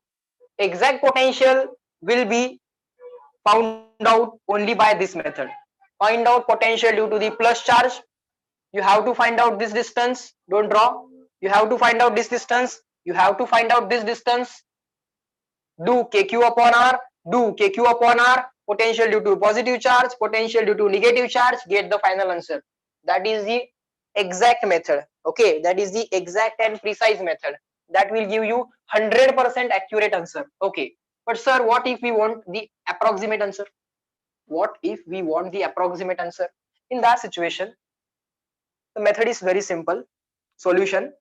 Exact potential will be found out only by this method. Find out potential due to the plus charge. You have to find out this distance. Don't draw. You have to find out this distance. You have to find out this distance. Do KQ upon R. Do KQ upon R. potential due to positive charge, potential due to negative charge, get the final answer. That is the exact method. Okay, that is the exact and precise method that will give you 100% accurate answer. Okay, but sir, what if we want the approximate answer? What if we want the approximate answer? In that situation, the method is very simple. Solution: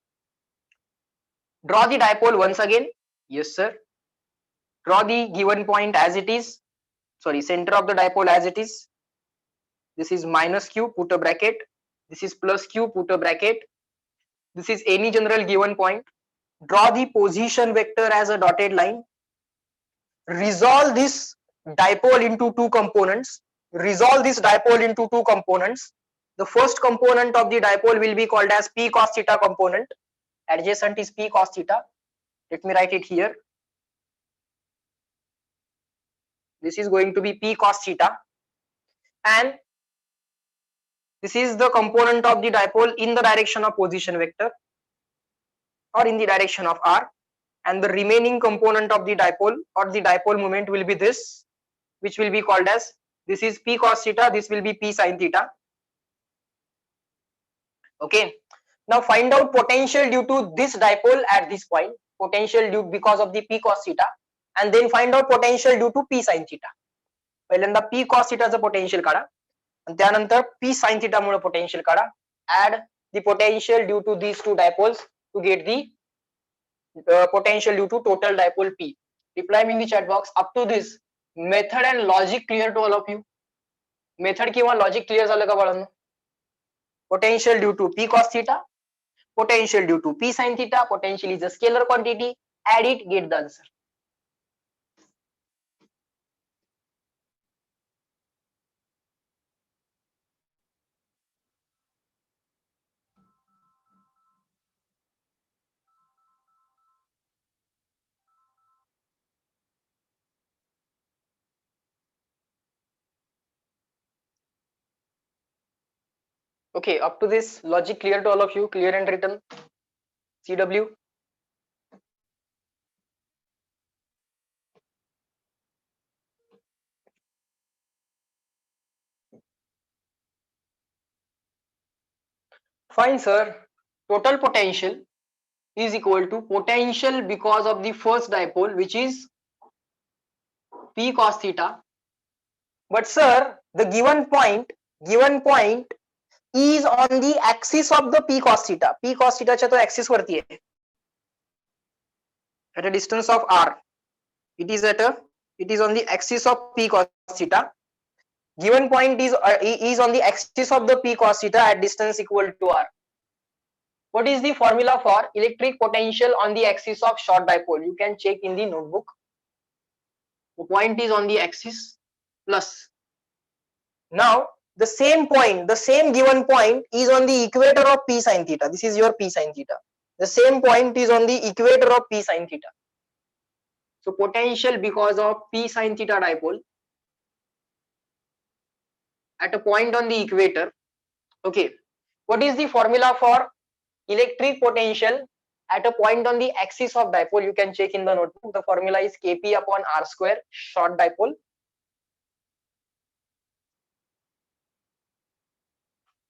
draw the dipole once again. Yes sir. Draw the given point as it is. Sorry, center of the dipole as it is. This is minus q, put a bracket. This is plus q, put a bracket. This is any general given point. Draw the position vector as a dotted line. Resolve this dipole into two components. Resolve this dipole into two components. The first component of the dipole will be called as p cos theta component. Adjacent is p cos theta. Let me write it here. This is going to be p cos theta, and this is the component of the dipole in the direction of position vector or in the direction of r, and the remaining component of the dipole or the dipole moment will be this, which will be called as, this is p cos theta, this will be p sin theta. Okay, now find out potential due to this dipole at this point, potential due because of the p cos theta, and then find out potential due to p sin theta. पहिल्यांदा p cos theta चा potential काढा आणि त्यानंतर p sin theta मुळे potential काढा. Add the potential due to these two dipoles to get the potential due to total dipole p. Reply me in the chat box. Up to this, method and logic clear to all of you? Method किंवा logic clear झालं का बाळांनो? Potential due to p cos theta, potential due to p sin theta, potential is a scalar quantity. Add it, get the answer. Okay, up to this, logic clear to all of you? Clear and written? CW? Fine sir. Total potential is equal to potential because of the first dipole, which is p cos theta. But sir, the given point is on the axis of the p cos theta. P cos theta च्या तो axis वरती आहे. At a distance of r. It is on the axis of p cos theta. Given point is on the axis of the p cos theta at distance equal to r. What is the formula for electric potential on the axis of short dipole? You can check in the notebook. The point is on the axis plus. Now the same point, the same given point is on the equator of p sin theta. This is your p sin theta. The same point is on the equator of p sin theta. So potential because of p sin theta dipole at a point on the equator. Okay, what is the formula for electric potential at a point on the axis of dipole? You can check in the notebook. The formula is Kp upon r square, short dipole.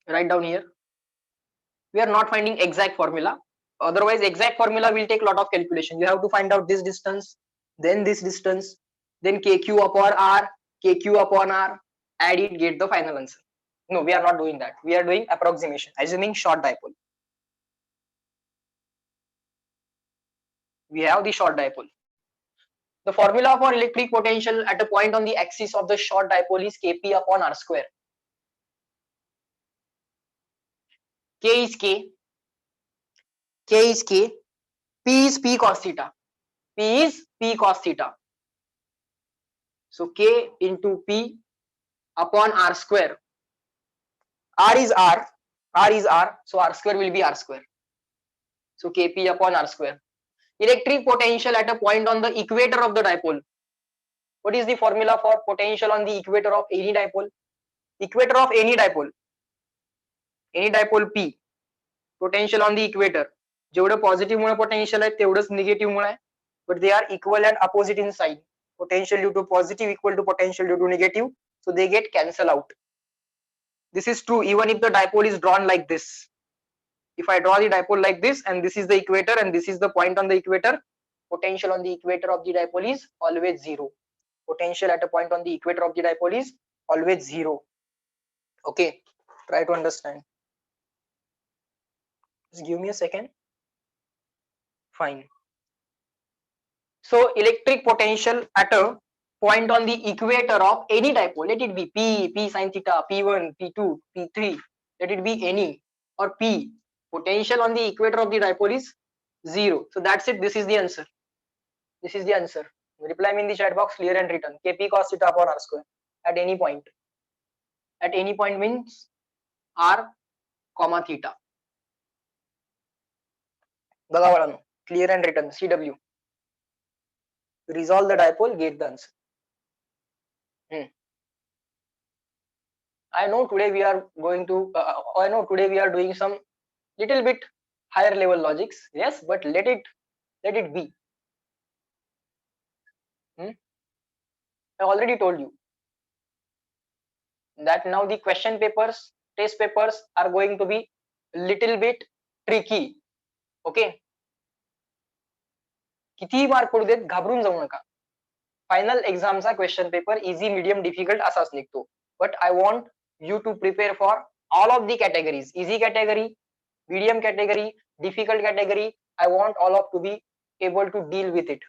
Write down here. We are not finding exact formula. Otherwise, exact formula will take a lot of calculation. You have to find out this distance, then this distance, then kq upon r, kq upon r, add it, get the final answer. No, we are not doing that. We are doing approximation, assuming short dipole. We have the short dipole. The formula for electric potential at a point on the axis of the short dipole is Kp upon r square. K is K. K is K. P is P cos theta. P is P cos theta. So K into P upon r square. R is R. R is R. So r square will be r square. So Kp upon r square. Electric potential at a point on the equator of the dipole. What is the formula for potential on the equator of any dipole? Equator of any dipole P. Potential on the equator. जेवढं positive मुळे potential आहे तेवढंच negative मुळे आहे, but they are equal and opposite in sign. potential due to positive equal to potential due to negative, so they get cancelled out. This is true even if the dipole is drawn like this. If I draw the dipole like this and this is the equator and this is the point on the equator, potential on the equator of the dipole is always zero. Potential at a point on the equator of the dipole is always zero. Okay, try to understand. Just give me a second. Fine. So electric potential at a point on the equator of any dipole, let it be P sin theta, P1, P2, P3, let it be any, or P, potential on the equator of the dipole is zero. So that's it. This is the answer. This is the answer. Reply me in the chat box, clear and written. Kp cos theta upon r square at any point. At any point means r comma theta. बघा बाळांनो, clear and written. CW. Resolve the dipole, get the answer. I know today we are going to. I know today we are doing some little bit higher level logics. Yes, but let it be. I already told you that now the question papers, test papers are going to be little bit tricky. Okay. किती mark पडू देत घाबरून जाऊ नका. Final एक्झामचा question paper easy medium difficult असाच निघतो. But I want you to prepare for all of the categories, easy category, medium category, difficult category. I want all of to be able to deal with it.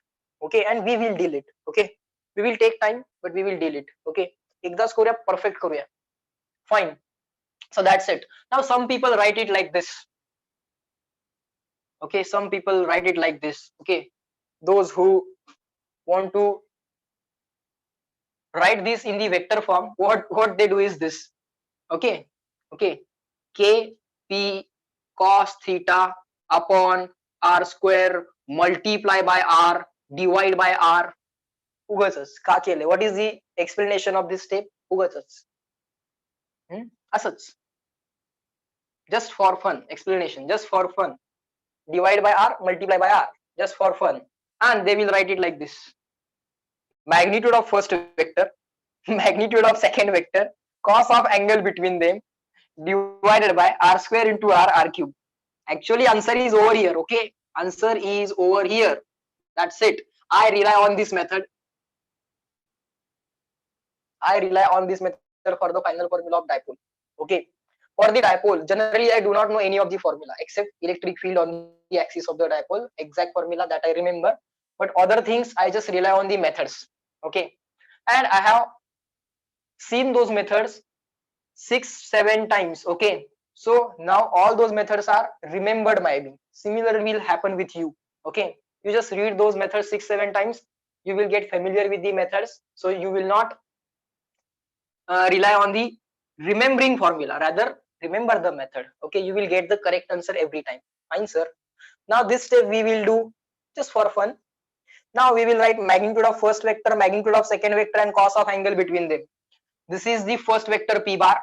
Okay, and we will deal it. Okay, we will take time but we will deal it. Okay, एकदाच करूया, perfect करूया. Fine, so that's it. Now some people write it like this. Okay, some people write it like this. Okay, those who want to write this in the vector form, what they do is this. Okay, Kp cos theta upon r square multiply by r divide by r. उगाचच का केले? What is the explanation of this step? उगाचच असंच, just for fun explanation, just for fun. Divide by r, multiply by r, just for fun. And they will write it like this: magnitude of first vector, magnitude of second vector, cos of angle between them divided by r square into r cube. Actually answer is over here. Okay, answer is over here. That's it. I rely on this method. I rely on this method for the final formula of dipole. Okay, for the dipole generally I do not know any of the formula except electric field on the axis of the dipole, exact formula that I remember, but other things I just rely on the methods. Okay, and I have seen those methods 6-7 times. Okay, so now all those methods are remembered by me. Similar will happen with you. Okay, you just read those methods 6-7 times, you will get familiar with the methods, so you will not rely on the remembering formula, rather remember the method. Okay, you will get the correct answer every time. Fine sir. Now this step we will do just for fun. Now we will write magnitude of first vector, magnitude of second vector, and cos of angle between them. This is the first vector p bar,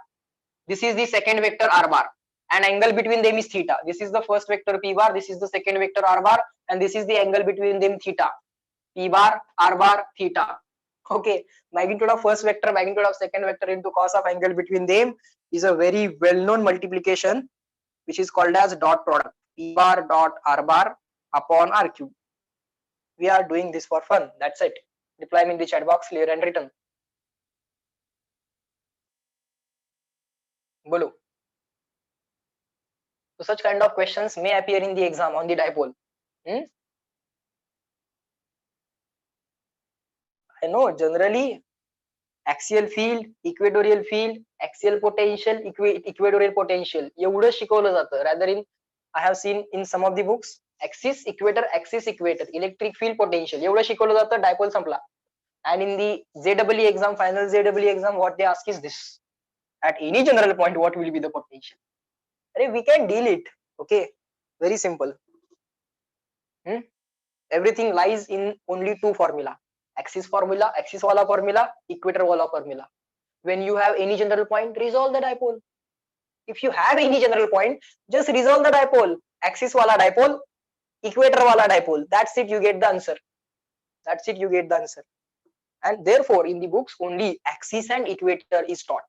this is the second vector r bar, and angle between them is theta. This is the first vector p bar, this is the second vector r bar, and this is the angle between them theta. P bar, r bar, theta. Okay, magnitude of first vector, magnitude of second vector into cos of angle between them is a very well known multiplication which is called as dot product. P bar dot r bar upon r cube. We are doing this for fun. That's it. Reply me in the chat box, clear and written. Bolo. So such kind of questions may appear in the exam on the dipole. I know generally axial field, equatorial field, axial potential, equatorial potential एवढं शिकवलं जातं. Rather in I have seen in some of the books axis equator, electric field potential एवढं शिकवलं जातं, dipole संपला. And in the JEE exam, final JEE exam, what they ask is this: at any general point what will be the potential? We can deal it. Okay, very simple. Everything lies in only two formula: axis formula, axis wala formula, equator wala formula. When you have any general point, resolve the dipole. If you have any general point, just resolve the dipole. Axis wala dipole, equator wala dipole. That's it, you get the answer. That's it, you get the answer. and therefore in the books only axis and equator is taught.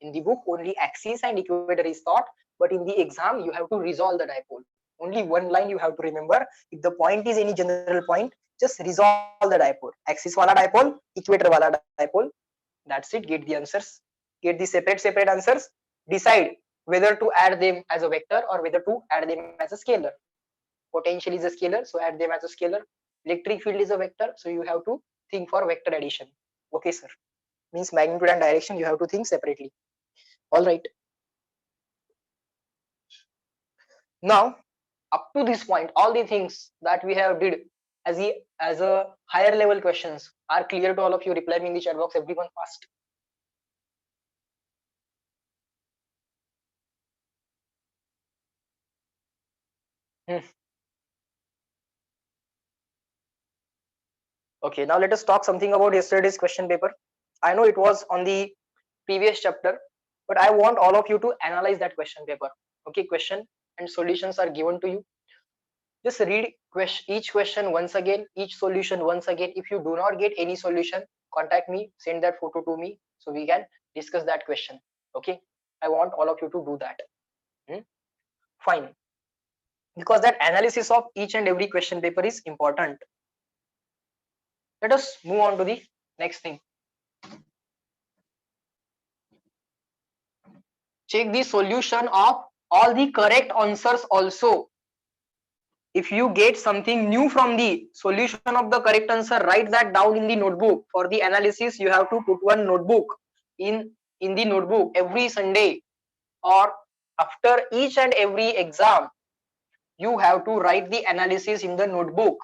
In the book only axis and equator is taught, but in the exam you have to resolve the dipole. Only one line you have to remember. If the point is any general point, just resolve the dipole. Axis wala dipole, equator wala dipole. That's it. Get the answers. Get the separate answers. Decide whether to add them as a vector or whether to add them as a scalar. Potential is a scalar, so add them as a scalar. Electric field is a vector, so you have to think for vector addition. Okay, sir. Means magnitude and direction you have to think separately. All right. Now, up to this point, all the things that we have did as a higher level questions are clear to all of you. Reply me in the chat box, everyone, fast. Okay, now let us talk something about yesterday's question paper. I know it was on the previous chapter, but I want all of you to analyze that question paper. Okay, question and solutions are given to you. Just read each question once again, each solution once again. If you do not get any solution, contact me, send that photo to me so we can discuss that question. Okay, I want all of you to do that. Fine, because that analysis of each and every question paper is important. Let us move on to the next thing. Check the solution of all the correct answers also. If you get something new from the solution of the correct answer, write that down in the notebook. For the analysis, you have to put one notebook in the notebook every Sunday, or after each and every exam, you have to write the analysis in the notebook.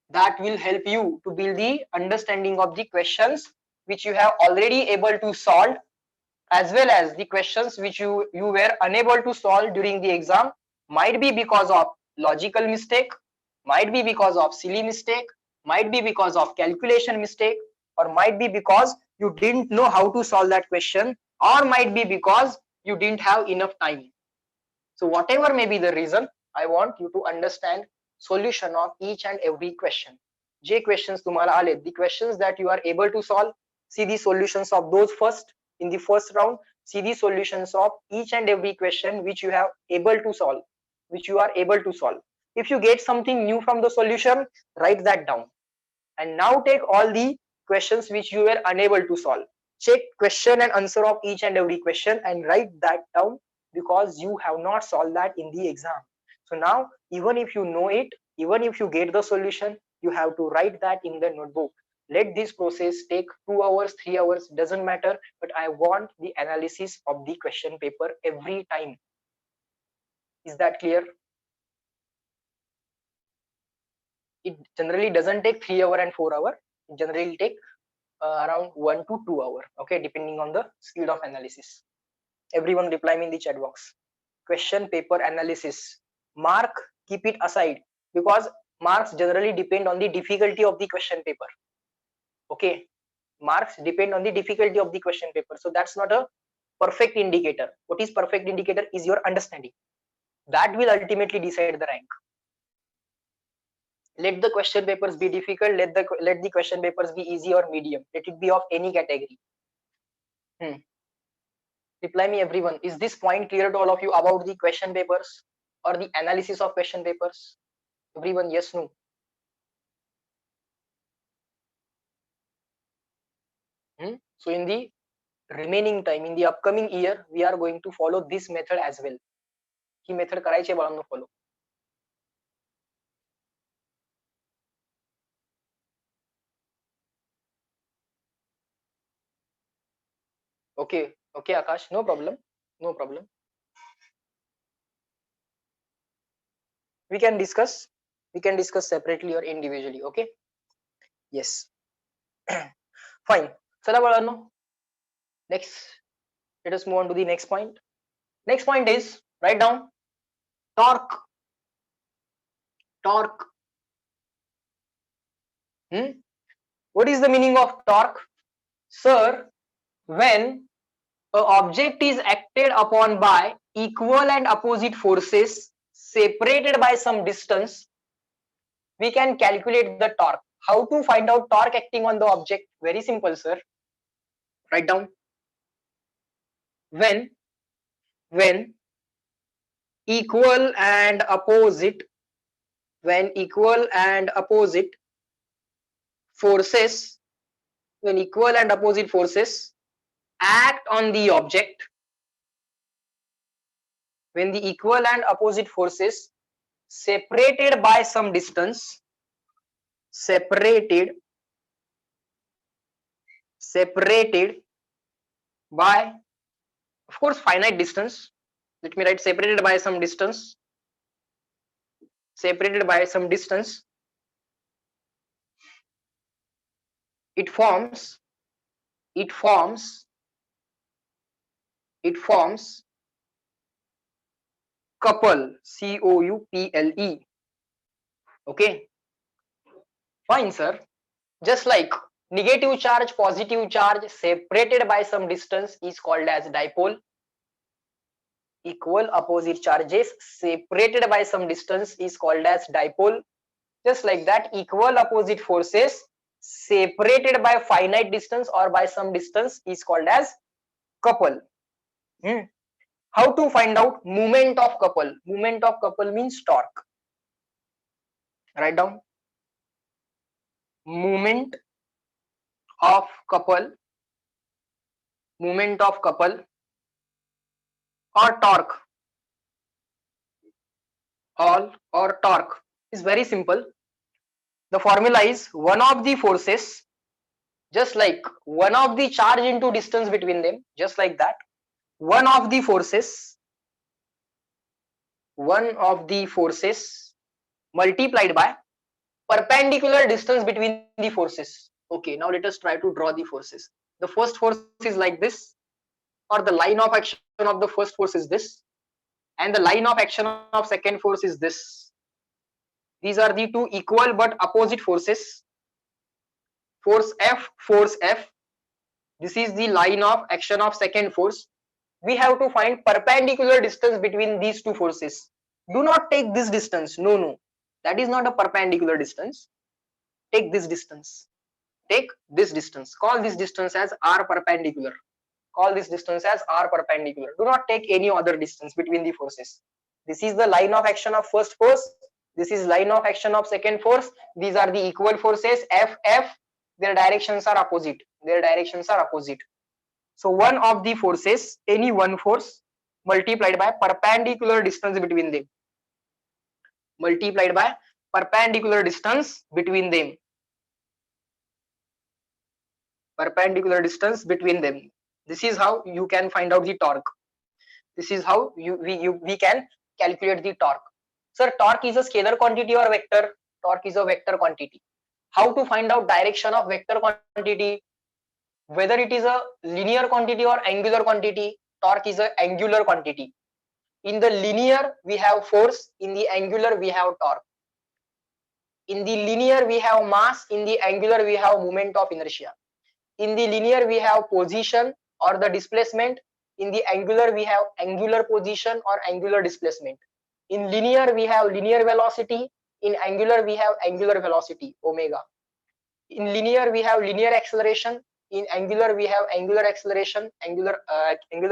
That will help you to build the understanding of the questions which you have already able to solve, as well as the questions which you were unable to solve during the exam. Might be because of logical mistake, might be because of silly mistake, might be because of calculation mistake, or might be because you didn't know how to solve that question, or might be because you didn't have enough time. So whatever may be the reason, I want you to understand solution of each and every question. J questions तुम्हाला आले, the questions that you are able to solve, see the solutions of those first in the first round. See the solutions of each and every question which you have able to solve, which you are able to solve. If you get something new from the solution, write that down. And now take all the questions which you were unable to solve. Check question and answer of each and every question and write that down, because you have not solved that in the exam. So now, even if you know it, even if you get the solution, you have to write that in the notebook. Let this process take 2 hours, 3 hours, doesn't matter, but I want the analysis of the question paper every time. Is that clear? It generally doesn't take 3 hours and 4 hours. It generally take around 1 to 2 hours. Okay, depending on the speed of analysis. Everyone reply me in the chat box. Question paper analysis. Mark, keep it aside, because marks generally depend on the difficulty of the question paper. Okay, marks depend on the difficulty of the question paper. So that's not a perfect indicator. What is perfect indicator is your understanding. That will ultimately decide the rank. Let the question papers be difficult. Let the question papers be easy or medium. Let it be of any category. Reply me, everyone. Is this point clear to all of you about the question papers or the analysis of question papers? Everyone, yes, no? So in the remaining time, in the upcoming year, we are going to follow this method as well. He method करायची आहे बाळांनो follow. Okay, okay, Akash, no problem, no problem. We can discuss separately or individually. Okay, yes. Fine. चला बाळांनो, next, let us move on to the next point. Next point is, write down torque. What is the meaning of torque? Sir, when an object is acted upon by equal and opposite forces separated by some distance, we can calculate the torque. How to find out torque acting on the object? Very simple, sir. Write down. When equal and opposite, when equal and opposite forces, when equal and opposite forces act on the object, when the equal and opposite forces separated by some distance, separated by, of course, finite distance. Let me write separated by some distance, separated by some distance, it forms couple, couple. Okay, fine, sir. Just like negative charge, positive charge separated by some distance is called as dipole. Equal opposite charges separated by some distance is called as dipole. Just like that, equal opposite forces separated by finite distance or by some distance is called as couple. How to find out moment of couple? Moment of couple means torque. Write down. Moment of couple, moment of couple or torque, or torque is very simple. The formula is one of the forces, just like one of the charge into distance between them, just like that, one of the forces multiplied by perpendicular distance between the forces. Okay, now let us try to draw the forces. The first force is like this, or the line of action of the first force is this, and the line of action of second force is this. These are the two equal but opposite forces. Force F. This is the line of action of second force. We have to find perpendicular distance between these two forces. Do not take this distance. No, that is not a perpendicular distance. Take this distance. Take this distance. Call this distance as R perpendicular. Call this distance as R perpendicular. Do not take any other distance between the forces. This is the line of action of first force. This is line of action of second force. These are the equal forces F. Their directions are opposite. So one of the forces, any one force multiplied by perpendicular distance between them. Multiplied by perpendicular distance between them. Perpendicular distance between them. This is how you can find out the torque. This is how we can calculate the torque. Sir, torque is a scalar quantity or vector? Torque is a vector quantity. How to find out direction of vector quantity? Whether it is a linear quantity or angular quantity, torque is an angular quantity. In the linear, we have force. In the angular, we have torque. In the linear, we have mass. In the angular, we have moment of inertia. In the linear, we have position or the displacement. In the angular, we have angular position or angular displacement. In linear, we have linear velocity. In angular, we have angular velocity, omega. In linear, we have linear acceleration. In angular, we have angular acceleration. Angular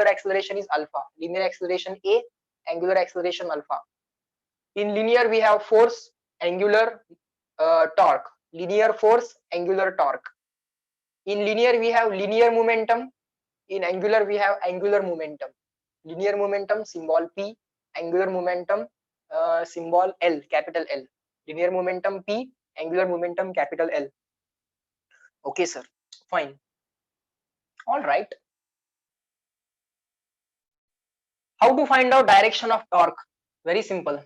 acceleration is alpha. Linear acceleration A, angular acceleration alpha. In linear, we have force, angular torque. Linear force, angular torque. In linear, we have linear momentum. In angular, we have angular momentum. Linear momentum, symbol P. Angular momentum, symbol L, capital L. Linear momentum P, angular momentum, capital L. Okay, sir. Fine. All right. How to find out direction of torque? Very simple.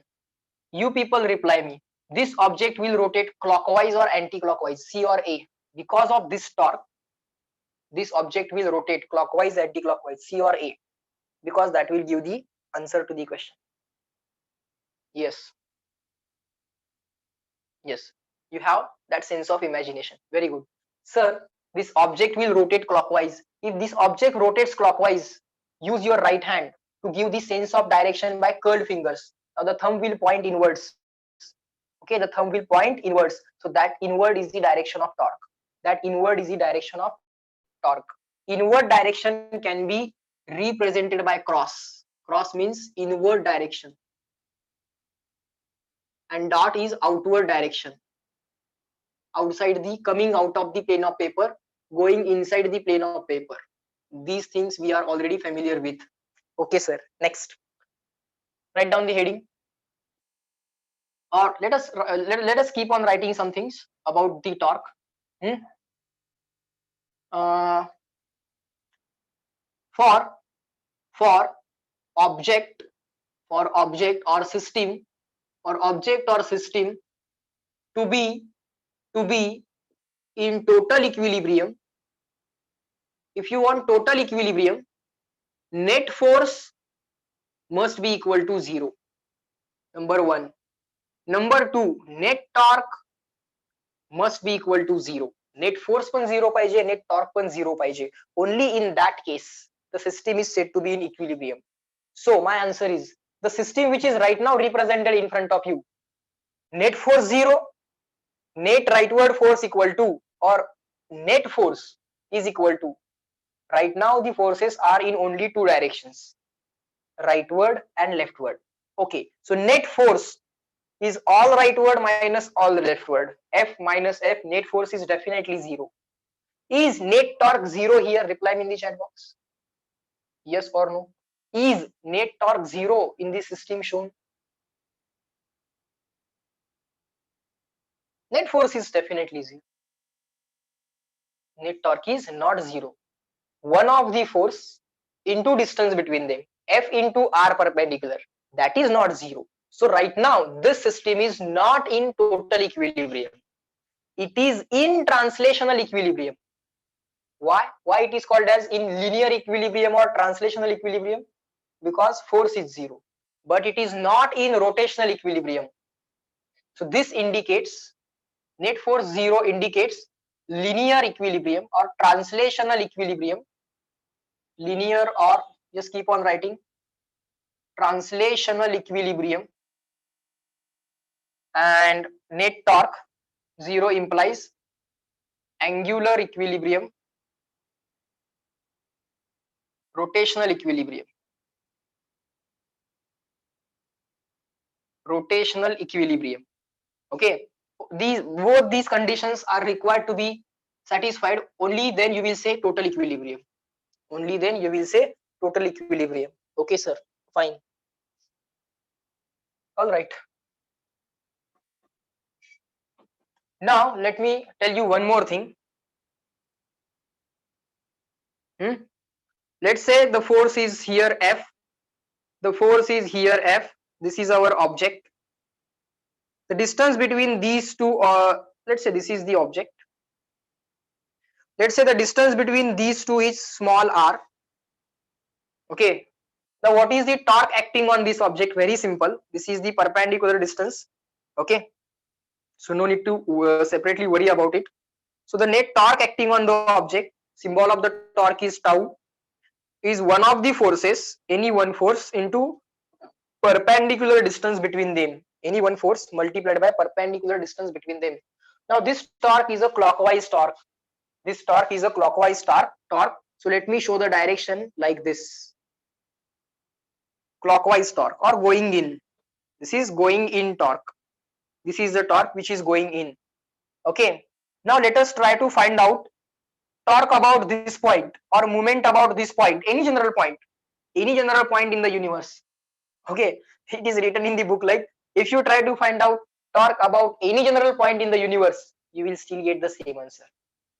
You people reply me. This object will rotate clockwise or anti-clockwise, C or A. Because of this torque, this object will rotate clockwise, anti-clockwise, C or A. Because that will give the answer to the question. Yes. Yes. You have that sense of imagination. Very good. Sir, this object will rotate clockwise. If this object rotates clockwise, use your right hand to give the sense of direction by curled fingers. Now the thumb will point inwards. Okay, the thumb will point inwards. So that inward is the direction of torque. That inward is the direction of torque. Inward direction can be represented by cross. Cross means inward direction, and dot is outward direction, outside the, coming out of the plane of paper, going inside the plane of paper. These things we are already familiar with. Okay sir, next, write down the heading, or let us keep on writing some things about the torque. Hmm? uh, for for object, for object or system, or object or system to be in total equilibrium. If you want total equilibrium, net force must be equal to 0. Number 1. Number 2, net torque must be equal to 0. Net force पण 0 पाहिजे, net torque पण 0 पाहिजे. Only in that case the system is said to be in equilibrium. So my answer is the system which is right now represented in front of you. Net force 0, net rightward force equal to, or net force is equal to, right now the forces are in only two directions, rightward and leftward. Okay, so net force is all rightward minus all leftward. F minus F, net force is definitely 0. Is net torque 0 here? Reply me in the chat box. Yes or no? Is net torque 0 in the system shown? Net force is definitely 0. Net torque is not 0. One of the force into distance between them, F into R perpendicular, that is not 0. So right now this system is not in total equilibrium. It is in translational equilibrium. Why it is called as in linear equilibrium or translational equilibrium? Because force is 0, but it is not in rotational equilibrium. So this indicates, net force 0 indicates linear equilibrium or translational equilibrium. Linear, or just keep on writing, translational equilibrium. And net torque 0 implies angular equilibrium, rotational equilibrium. Rotational equilibrium. Okay, both these conditions are required to be satisfied. Only then you will say total equilibrium. Only then you will say total equilibrium. Okay sir, fine. All right, now let me tell you one more thing. Let's say the force is here F, the force is here F, this is our object. The distance between these two, let's say this is the object, let's say the distance between these two is small r. Okay, now what is the torque acting on this object? Very simple, this is the perpendicular distance. Okay, so no need to separately worry about it. So the net torque acting on the object, symbol of the torque is tau, is one of the forces, any one force into perpendicular distance between them, any one force multiplied by perpendicular distance between them. Now this torque is a clockwise torque, this torque is a clockwise torque. So let me show the direction like this, clockwise torque or going in. This is going in torque, this is the torque which is going in. Okay, now let us try to find out torque about this point or moment about this point, any general point in the universe. Okay, it is written in the book like, if you try to find out torque about any general point in the universe, you will still get the same answer.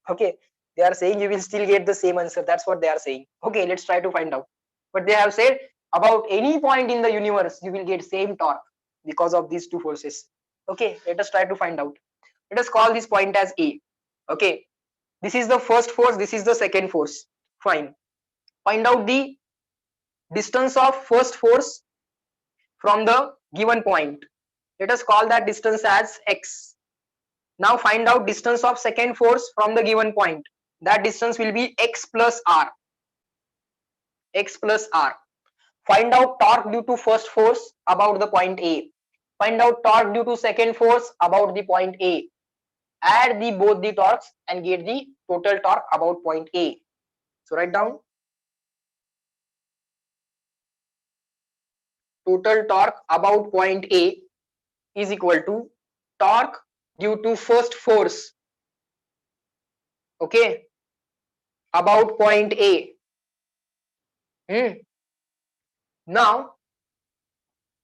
Okay, they are saying you will still get the same answer, that's what they are saying. Okay, let's try to find out. But they have said about any point in the universe you will get same torque because of these two forces. Okay, let us try to find out. Let us call this point as A. Okay, this is the first force, this is the second force. Fine, find out the distance of first force from the given point. Let us call that distance as x. Now find out distance of second force from the given point. That distance will be x plus r. X plus r. Find out torque due to first force about the point A. Find out torque due to second force about the point A. add the both the torques and get the total torque about point A. So write down total torque about point A is equal to torque due to first force, okay, about point A. Now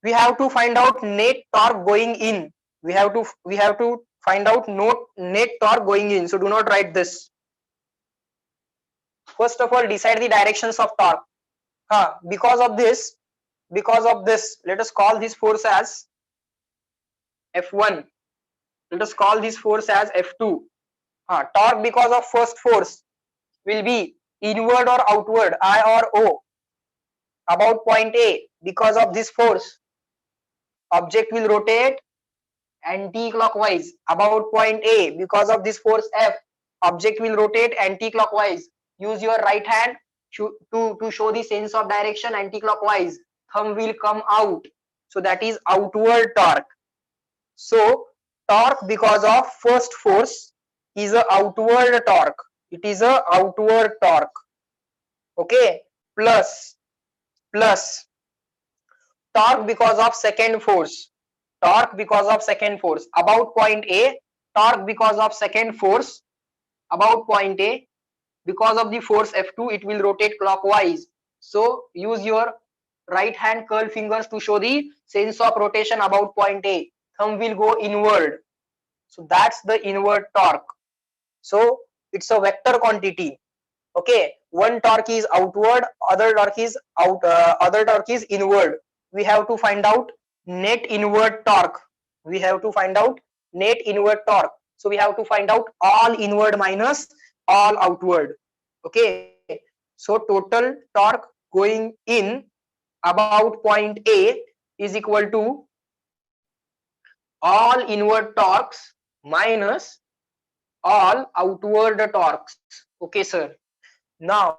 we have to find out net torque going in. We have to find out net torque going in. So do not write this. First of all, decide the directions of torque. Because of this, let us call this force as F1. Let us call this force as F2. Torque because of first force will be inward or outward, I or O, about point A. Because of this force, object will rotate anti-clockwise about point A. Because of this force F, object will rotate anti-clockwise. Use your right hand to show the sense of direction anti-clockwise. Thumb will come out. So that is outward torque. So torque because of first force is a outward torque. It is a outward torque. Okay. Plus torque because of second force. Torque because of second force about point A. Torque because of second force about point A. Because of the force F2, it will rotate clockwise. So use your right hand curl fingers to show the sense of rotation about point A. Thumb will go inward. So that's the inward torque. So it's a vector quantity. Okay, one torque is outward, other torque is inward. We have to find out net inward torque. We have to find out net inward torque. So we have to find out all inward minus all outward. Okay, so total torque going in about point A is equal to all inward torques minus all outward torques. Okay, sir. Now,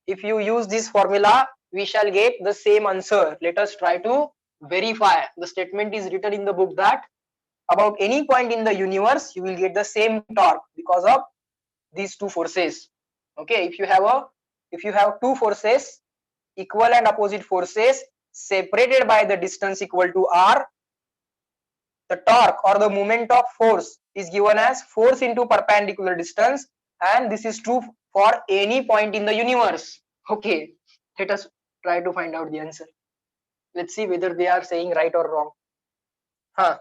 if you use this formula, we shall get the same answer. Let us try to verify. The statement is written in the book that about any point in the universe, you will get the same torque because of these two forces. Okay, if you have two forces, equal and opposite forces separated by the distance equal to r, the torque or the moment of force is given as force into perpendicular distance, and this is true for any point in the universe. Okay, let us try to find out the answer. Let's see whether they are saying right or wrong.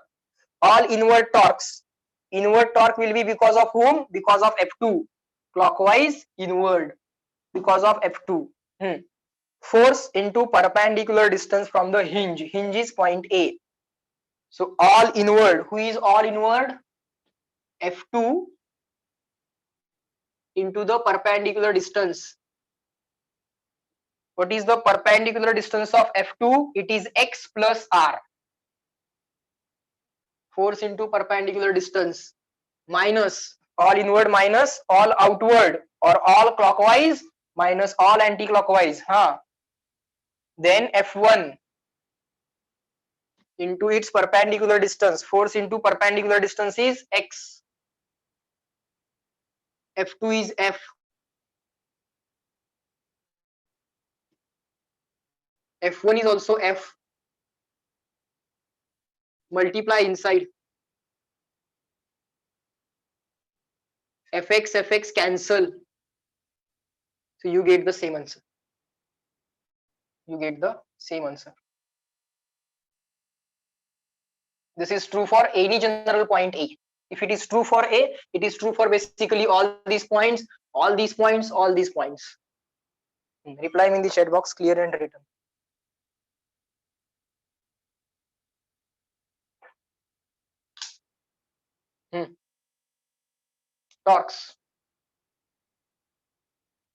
All inward torques. Inward torque will be because of whom? Because of F2. Clockwise, inward. Because of F2. Force into perpendicular distance from the hinge. Hinge is point A. So all inward. Who is all inward? F2 into the perpendicular distance. What is the perpendicular distance of F2? It is x plus r. Force into perpendicular distance minus all inward minus all outward, or all clockwise minus all anti-clockwise. Then F1 into its perpendicular distance. Force into perpendicular distance is x. F2 is F. F1 is also F. Multiply inside. Fx cancel. So you get the same answer. You get the same answer. This is true for any general point A. If it is true for A, it is true for basically all these points, all these points, all these points. Reply me in the chat box, clear and written. Torques.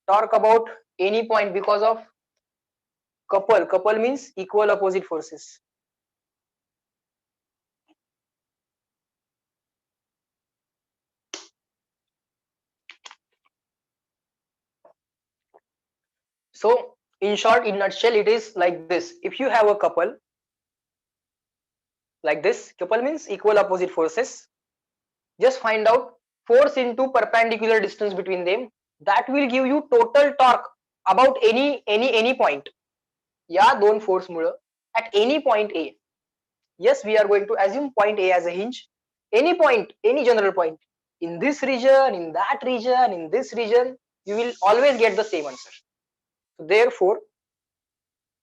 Torque about any point because of couple. Couple means equal opposite forces. So in short, in nutshell, it is like this. If you have a couple like this, couple means equal opposite forces. just find out force into perpendicular distance between them. That will give you total torque about any point. या दोन force Mule at any point A. Yes, we are going to assume point A as a hinge. Any point, any general point in this region, in that region, in this region, you will always get the same answer. So therefore,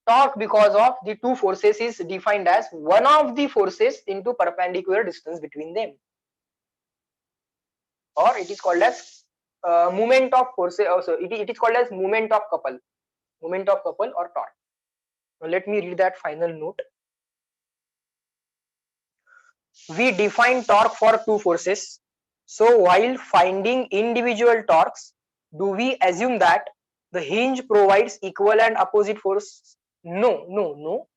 torque because of the two forces is defined as one of the forces into perpendicular distance between them, or it is called as moment of forces. Also, it is called as moment of couple or torque. Now let me read that final note. We define torque for two forces. So while finding individual torques, do we assume that the hinge provides equal and opposite force? No.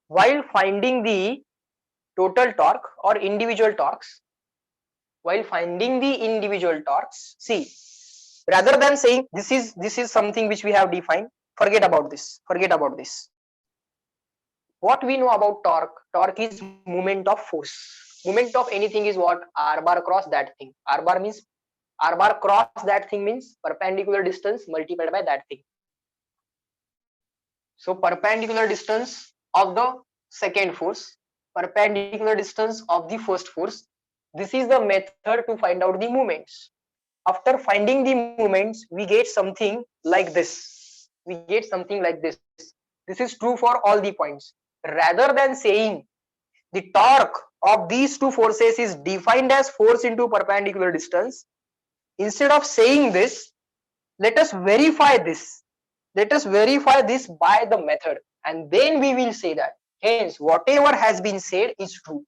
While finding the total torque or individual torques, see, rather than saying this is something which we have defined, forget about this. What we know about torque? Torque is moment of force. Moment of anything is what? R bar cross that thing. R bar cross that thing means perpendicular distance multiplied by that thing. So perpendicular distance of the second force, perpendicular distance of the first force. This is the method to find out the moments. After finding the moments, we get something like this. This is true for all the points. Rather than saying the torque of these two forces is defined as force into perpendicular distance, instead of saying this, let us verify this by the method, and then we will say that hence whatever has been said is true.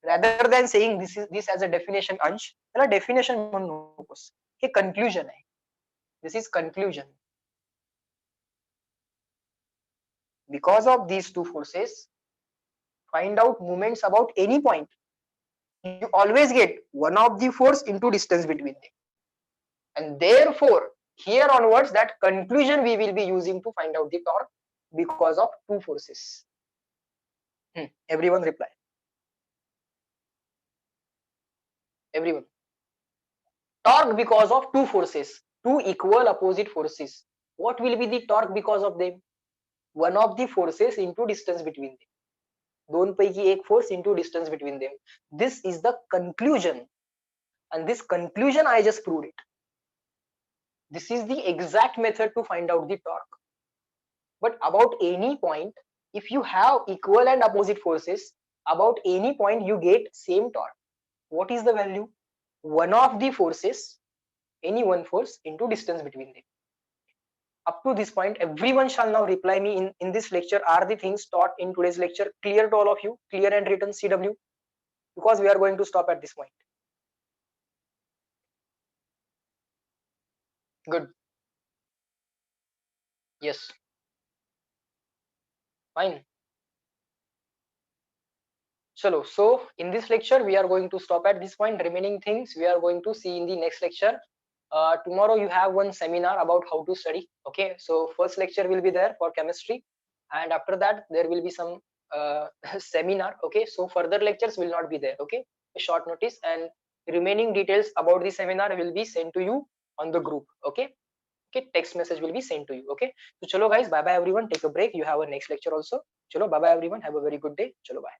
Rather than saying this as a definition, अंश त्याला definition म्हणू नकोस, हे conclusion आहे. This is conclusion. Because of these two forces, find out moments about any point. You always get one of the force into distance between them, and therefore here onwards that conclusion we will be using to find out the torque because of two forces. Everyone reply. Everyone. Torque because of two forces, two equal opposite forces. What will be the torque because of them? One of the forces into distance between them. दोन पैकी एक force into distance between them. This is the conclusion, and this conclusion I just proved it. This is the exact method to find out the torque. But about any point, if you have equal and opposite forces, about any point you get same torque. What is the value? One of the forces, any one force into distance between them. Up to this point, everyone shall now reply me in this lecture. Are the things taught in today's lecture clear to all of you? Clear and written CW? Because we are going to stop at this point. Good. Yes. Fine. Chalo, so in this lecture we are going to stop at this point. Remaining things we are going to see in the next lecture. Tomorrow you have one seminar about how to study. Okay, so first lecture will be there for chemistry, and after that there will be some seminar. Okay, so further lectures will not be there. Okay, a short notice, and remaining details about the seminar will be sent to you on the group. Okay, text message will be sent to you. Okay, so chalo guys, bye bye everyone, take a break. You have a next lecture also. Chalo, bye bye everyone, have a very good day. Chalo, bye.